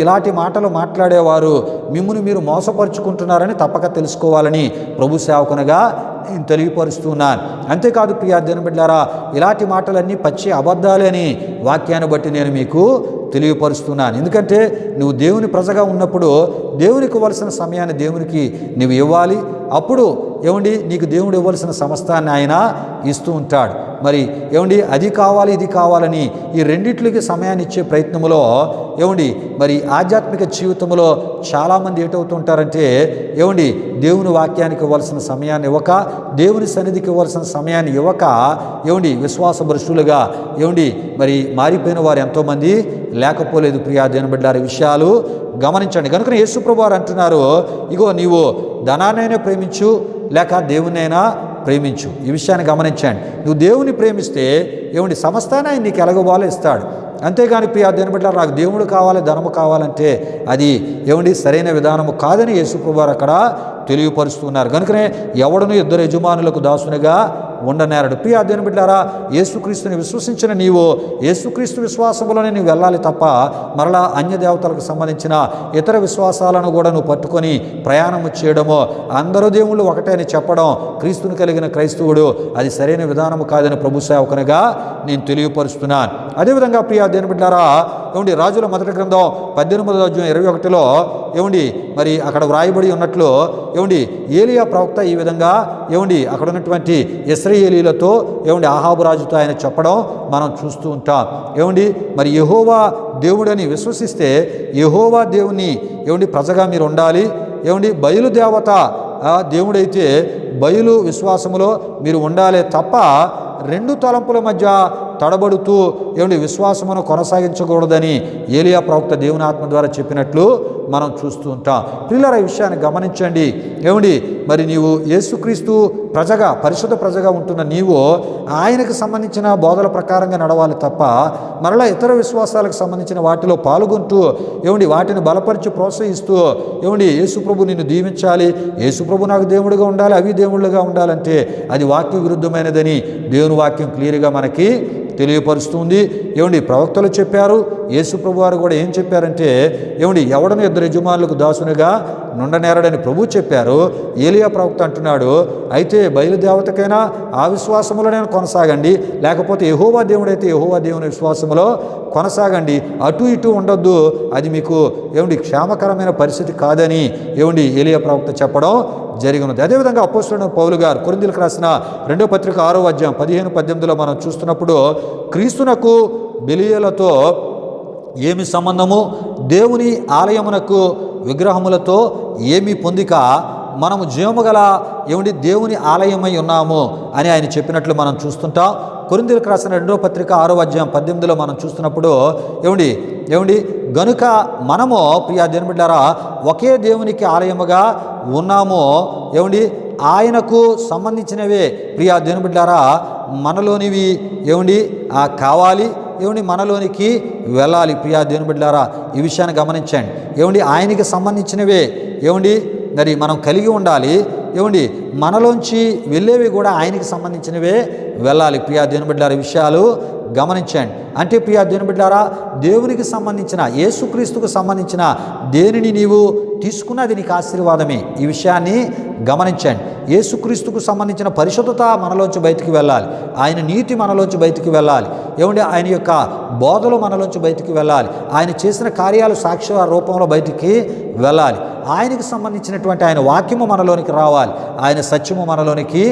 ఇలాంటి మాటలు మాట్లాడేవారు మిమ్మును మీరు మోసపరుచుకుంటున్నారని తప్పక తెలుసుకోవాలని ప్రభు సేవకునిగా నేను తెలియపరుస్తున్నాను. అంతేకాదు ప్రియా దేవుని బిడ్డలారా ఇలాంటి మాటలన్నీ పచ్చి అబద్ధాలే అని వాక్యాన్ని బట్టి నేను మీకు తెలియపరుస్తున్నాను. ఎందుకంటే నువ్వు దేవుని ప్రజగా ఉన్నప్పుడు దేవునికి ఇవ్వాల్సిన సమయాన్ని దేవునికి నువ్వు ఇవ్వాలి. అప్పుడు నీకు దేవుడు ఇవ్వాల్సిన సమస్తాన్ని ఆయన ఇస్తూ ఉంటాడు. మరి అది కావాలి ఇది కావాలని ఈ రెండిట్లకి సమయాన్ని ఇచ్చే ప్రయత్నంలో మరి ఆధ్యాత్మిక జీవితంలో చాలామంది ఏటవుతుంటారంటే దేవుని వాక్యానికి ఇవ్వాల్సిన సమయాన్ని ఇవ్వక, దేవుని సన్నిధికి ఇవ్వాల్సిన సమయాన్ని ఇవ్వక విశ్వాస భ్రష్టులుగా మరి మారిపోయిన వారు ఎంతోమంది లేకపోలేదు ప్రియా దేవుని బిడ్డలారా. విషయాలు గమనించండి. కనుక యేసుప్రభు వారు అంటున్నారు, ఇగో నీవు ధనాన్నైనా ప్రేమించు లేక దేవునైనా ప్రేమించు. ఈ విషయాన్ని గమనించండి. నువ్వు దేవుని ప్రేమిస్తే సమస్తాన్ని ఆయన నీకు ఎలాగోవాలో ఇస్తాడు. అంతేగాని ప్రియా దేవుని బిడ్డలారా నాకు దేవుడు కావాలి, ధనము కావాలంటే అది సరైన విధానము కాదని యేసుప్రభు వారు అక్కడ తెలియపరుస్తున్నారు. కనుకనే ఎవడను 2 యజమానులకు దాసునిగా ఉండనేరడు. ప్రియా దేవుని బిడ్డలారా యేసుక్రీస్తుని విశ్వసించిన నీవు యేసుక్రీస్తు విశ్వాసంలోనే నువ్వు వెళ్ళాలి తప్ప మరలా అన్య దేవతలకు సంబంధించిన ఇతర విశ్వాసాలను కూడా నువ్వు పట్టుకొని ప్రయాణం చేయడమో, అందరూ దేవుళ్ళు ఒకటే అని చెప్పడం క్రీస్తుని కలిగిన క్రైస్తవుడు అది సరైన విధానము కాదని ప్రభు సేవకునిగా నేను తెలియపరుస్తున్నాను. అదేవిధంగా ప్రియా దేవుని బిడ్డలారా రాజుల మొదటి గ్రంథం 18వ అధ్యాయం 21లో మరి అక్కడ వ్రాయబడి ఉన్నట్లు ఏలియా ప్రవక్త ఈ విధంగా అక్కడ ఉన్నటువంటి ఇశ్రాయేలీలతో ఆహాబు రాజుతో ఆయన చెప్పడం మనం చూస్తూ ఉంటాం. మరి యెహోవా దేవుడని విశ్వసిస్తే యెహోవా దేవుని ప్రజగా మీరు ఉండాలి. బయలుదేవత దేవుడైతే బయలు విశ్వాసములో మీరు ఉండాలి తప్ప రెండు తలంపుల మధ్య తడబడుతూ విశ్వాసమును కొనసాగించకూడదని ఏలియా ప్రవక్త దేవుని ఆత్మ ద్వారా చెప్పినట్లు మనం చూస్తూ ఉంటాం. ప్రియులారా, ఈ విషయాన్ని గమనించండి. మరి నీవు యేసుక్రీస్తు ప్రజగా, పరిశుద్ధ ప్రజగా ఉంటున్న నీవు ఆయనకు సంబంధించిన బోధల ప్రకారంగా నడవాలి తప్ప మరలా ఇతర విశ్వాసాలకు సంబంధించిన వాటిలో పాల్గొంటూ వాటిని బలపరిచి ప్రోత్సహిస్తూ యేసుప్రభు నిన్ను దీవించాలి, యేసుప్రభు నాకు దేవుడిగా ఉండాలి, అవి దేవుళ్ళుగా ఉండాలంటే అది వాక్య విరుద్ధమైనదని దేవుని వాక్యం క్లియర్గా మనకి తెలియపరుస్తుంది. ప్రవక్తలు చెప్పారు, యేసుప్రభు వారు కూడా ఏం చెప్పారంటే ఎవడను ఇద్దరు యజమానులకు దాసునిగా నుండనేరడని ప్రభు చెప్పారు. ఏలియా ప్రవక్త అంటున్నాడు, అయితే బయలుదేవతకైనా ఆ విశ్వాసములోనే కొనసాగండి, లేకపోతే యెహోవా దేవుడైతే యెహోవా దేవుని విశ్వాసములో కొనసాగండి, అటు ఇటు ఉండొద్దు, అది మీకు క్షేమకరమైన పరిస్థితి కాదని ఏలియా ప్రవక్త చెప్పడం జరిగినది. అదేవిధంగా అపోస్తలుడైన పౌలు గారు కొరింథీయులకు రాసిన 2వ పత్రిక 6వ అధ్యాయం 15-18లో మనం చూస్తున్నప్పుడు క్రీస్తునకు బెలియలతో ఏమి సంబంధము, దేవుని ఆలయమునకు విగ్రహములతో ఏమి పొందిక, మనము జీవము గల దేవుని ఆలయమై ఉన్నాము అని ఆయన చెప్పినట్లు మనం చూస్తుంటాం. కొరింథీయులకు రాసిన 2వ పత్రిక 6వ అధ్యాయం 18లో మనం చూస్తున్నప్పుడు గనుక మనము ప్రియా దేవుని బిడ్డలారా ఒకే దేవునికి ఆలయముగా ఉన్నాము. ఆయనకు సంబంధించినవే ప్రియా దేవుని బిడ్డలారా మనలోనివి కావాలి, మనలోనికి వెళ్ళాలి. ప్రియా దేవుని బిడ్డలారా ఈ విషయాన్ని గమనించండి. ఆయనకి సంబంధించినవే మరి మనం కలిగి ఉండాలి. మనలోంచి వెళ్ళేవి కూడా ఆయనకి సంబంధించినవే వెళ్ళాలి. ప్రియా దేవుని బిడ్డలారా ఈ విషయాలు గమనించండి. అంటే ప్రియా దేవుని బిడ్డలారా దేవునికి సంబంధించిన, యేసుక్రీస్తుకు సంబంధించిన దేనిని నీవు తీసుకున్నది నీకు ఆశీర్వాదమే. ఈ విషయాన్ని గమనించండి. యేసుక్రీస్తుకు సంబంధించిన పరిశుద్ధత మనలోంచి బయటికి వెళ్ళాలి, ఆయన నీతి మనలోంచి బయటికి వెళ్ళాలి, ఆయన యొక్క బోధలు మనలోంచి బయటికి వెళ్ళాలి, ఆయన చేసిన కార్యాలు సాక్ష్య రూపంలో బయటికి వెళ్ళాలి, ఆయనకు సంబంధించినటువంటి ఆయన వాక్యము మనలోనికి రావాలి, ఆయన సత్యము మనలోనికి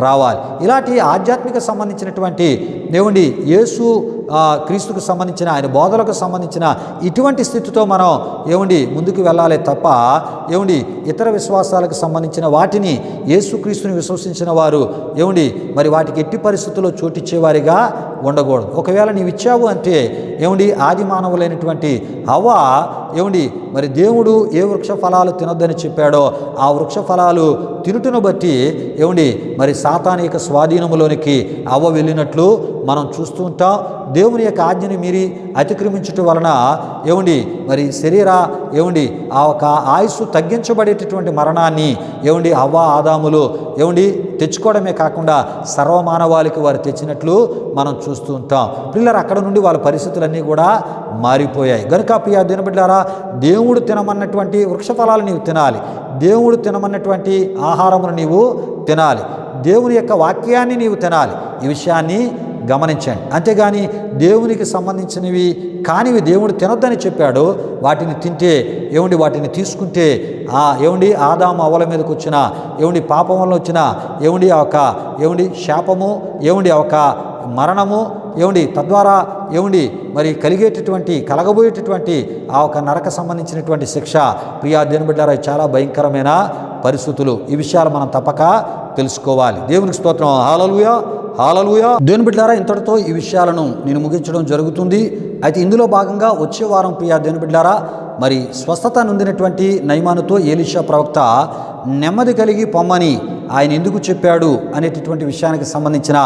రావాలి. ఇలాంటి ఆధ్యాత్మిక సంబంధించినటువంటి యేసు క్రీస్తుకు సంబంధించిన ఆయన బోధలకు సంబంధించిన ఇటువంటి స్థితితో మనం ముందుకు వెళ్ళాలి తప్ప ఇతర విశ్వాసాలకు సంబంధించిన వాటిని యేసుక్రీస్తుని విశ్వసించిన వారు మరి వాటికి ఎట్టి పరిస్థితుల్లో చోటిచ్చేవారిగా ఉండకూడదు. ఒకవేళ నీవు ఇచ్చావు అంటే ఆది మానవులైనటువంటి హవ్వ మరి దేవుడు ఏ వృక్ష ఫలాలు తినొద్దని చెప్పాడో ఆ వృక్ష ఫలాలు తినుటను బట్టి మరి సాతానిక స్వాధీనములోనికి హవ్వ వెళ్ళినట్లు మనం చూస్తూ ఉంటాం. దేవుని యొక్క ఆజ్ఞని మీరి అతిక్రమించటం వలన మరి శరీర ఆ ఒక ఆయుస్సు తగ్గించబడేటటువంటి మరణాన్ని హవ్వ ఆదాములు తెచ్చుకోవడమే కాకుండా సర్వమానవాళికి వారు తెచ్చినట్లు మనం చూస్తూ ఉంటాం. పిల్లలు అక్కడ నుండి వాళ్ళ పరిస్థితులన్నీ కూడా మారిపోయాయి. గనుక ప్రియా దేవుని బిడ్డలారా దేవుడు తినమన్నటువంటి వృక్ష ఫలాలు నీవు తినాలి, దేవుడు తినమన్నటువంటి ఆహారమును నీవు తినాలి, దేవుని యొక్క వాక్యాన్ని నీవు తినాలి. ఈ విషయాన్ని గమనించండి. అంతేగాని దేవునికి సంబంధించినవి కానివి దేవుడు తినొద్దని చెప్పాడు, వాటిని తింటే వాటిని తీసుకుంటే ఆదాము అవ్వల మీదకి వచ్చిన పాపం వల్ల వచ్చిన ఆ ఒక శాపము ఆ ఒక మరణము తద్వారా మరి కలగబోయేటటువంటి ఆ ఒక నరక సంబంధించినటువంటి శిక్ష ప్రియా దేవుని బిడ్డలారా చాలా భయంకరమైన పరిస్థితులు. ఈ విషయాలు మనం తప్పక తెలుసుకోవాలి. దేవునికి స్తోత్రం. హల్లెలూయా, హల్లెలూయా. దేవుని బిడ్డలారా ఇంతటితో ఈ విషయాలను నేను ముగించడం జరుగుతుంది. అయితే ఇందులో భాగంగా వచ్చే వారం ప్రియా దేవుని బిడ్డలారా మరి స్వస్థత నొందినటువంటి నయమానుతో ఎలీషా ప్రవక్త నెమ్మది కలిగి పొమ్మని ఆయన ఎందుకు చెప్పాడు అనేటటువంటి విషయానికి సంబంధించిన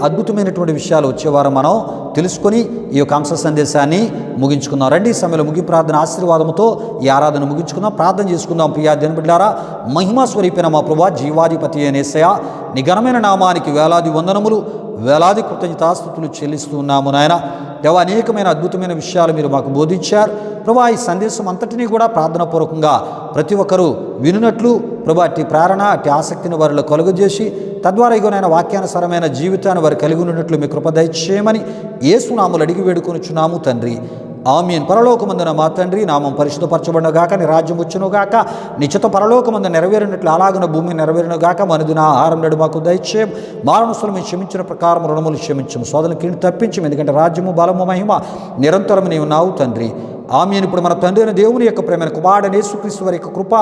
అద్భుతమైనటువంటి విషయాలు వచ్చేవారం మనం తెలుసుకొని ఈ యొక్క అంశ సందేశాన్ని ముగించుకుందాం. రండి సమయంలో ముగి ప్రార్థన ఆశీర్వాదంతో ఈ ఆరాధన ముగించుకుందాం, ప్రార్థన చేసుకుందాం. ప్రియా దేవుని బిడ్డలారా మహిమా స్వరూపిన మా ప్రభువా జీవాధిపతి అయిన యేసయ్యా నీ ఘనమైన నామానికి వేలాది వందనములు, వేలాది కృతజ్ఞతాస్తుతులు చెల్లిస్తూ ఉన్నాము నాయన. దేవా అనేకమైన అద్భుతమైన విషయాలు మీరు మాకు బోధించారు ప్రభా. ఈ సందేశం అంతటినీ కూడా ప్రార్థనాపూర్వకంగా ప్రతి ఒక్కరూ వినున్నట్లు ప్రభా అట్టి ప్రేరణ అట్టి ఆసక్తిని వారిలో కలుగజేసి తద్వారా ఇగోనైనా వాక్యానుసారమైన జీవితాన్ని వారు కలిగి ఉన్నట్లు మీ కృప దయచేయమని యేసు నామములో అడిగి వేడుకొనుచున్నాము తండ్రి. ఆమీన్. పరలోకమందున మా తండ్రి, నామం పరిశుద్ధపరచబడునుగాక, నీ రాజ్యం వచ్చునుగాక, నీ చిత్త పరలోకమందు నెరవేరినట్లు అలాగున భూమి నెరవేరునుగాక. మనదిన ఆహారం నడు మాకు దయచేయం, మారణసులు మేము క్షమించిన ప్రకారం రుణములు క్షమించము, శోధన కీడు తప్పించము, ఎందుకంటే రాజ్యము బలము మహిమ నిరంతరం నీవు నావు తండ్రి. ఆమేన్. ఇప్పుడు మన తండ్రి అయిన దేవుని యొక్క ప్రేమైన కుమారుడైన యేసుక్రీస్తు వారి యొక్క కృప,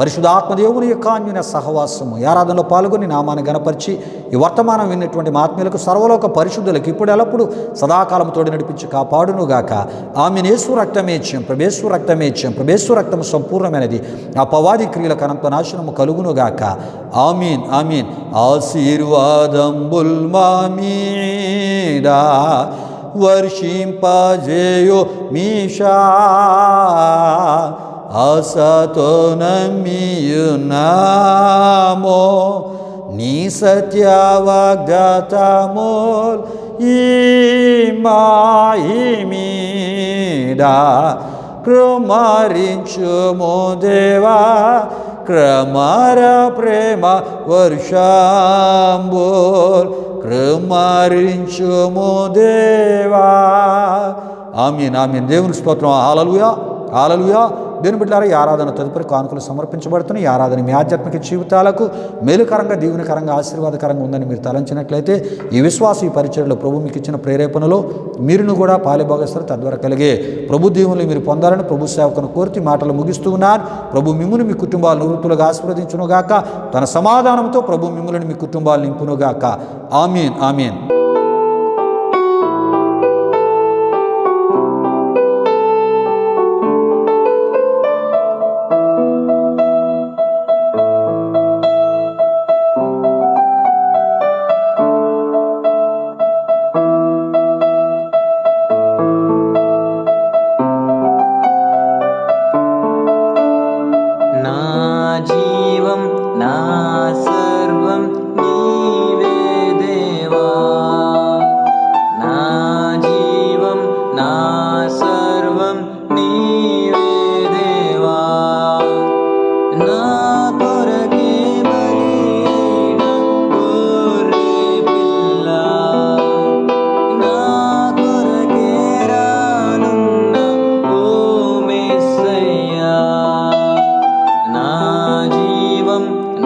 పరిశుద్ధాత్మ దేవుని యొక్క అన్యోన్య సహవాసము, ఈ ఆరాధనలో పాల్గొని నామాన్ని గణపరిచి ఈ వర్తమానం విన్నటువంటి మా ఆత్మీయులకు, సర్వలోక పరిశుద్ధులకు ఇప్పుడు ఎల్లప్పుడు సదాకాలం తోడు నడిపించి కాపాడునుగాక. ఆమేన్. యేసు రక్తమే ఇచ్చాం, ప్రభేశ్వర రక్తమే ఇచ్చాం, ప్రభేశ్వర రక్తము సంపూర్ణమైనది, అపవాది క్రియలకు అనంత నాశనము కలుగునుగాక. ఆమీన్. ఆమీన్. ఆశీర్వాదంబుల్ మా మీద వర్షింపజేయో మీషా, ఆశతో నమ్మియున్నామో నీ సత్య వాగ్దాతముల్ ఈ మాయి మీద కృమరించుము దేవా, క్రమర ప్రేమ వర్షంబుల్ కృమరించుము దేవా. ఆమీన్. ఆమీన్. దేవునికి స్తోత్రం. హల్లెలూయా, హల్లెలూయా. దేవుని బిడ్డలారా, ఈ ఆరాధన తదుపరి కానుకలు సమర్పించబడుతున్నాయి. ఈ ఆరాధన మీ ఆధ్యాత్మిక జీవితాలకు మేలుకరంగా, దీవెనకరంగా, ఆశీర్వాదకరంగా ఉందని మీరు తలంచినట్లయితే ఈ విశ్వాస ఈ పరిచర్యలో ప్రభు మీకు ఇచ్చిన ప్రేరేపణలో మీరును కూడా పాలుభాగస్తులు, తద్వారా కలిగే ప్రభు దీవెనలు మీరు పొందాలని ప్రభు సేవకును కోరుతూ మాటలు ముగిస్తూ ఉన్నాను. ప్రభు మిమ్మును మీ కుటుంబాలు నివృత్తులుగా ఆశీర్వదించునుగాక, తన సమాధానంతో ప్రభు మిమ్ములను మీ కుటుంబాలు నింపునుగాక. ఆమీన్. ఆమీన్.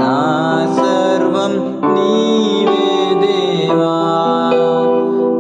నా సర్వం నీ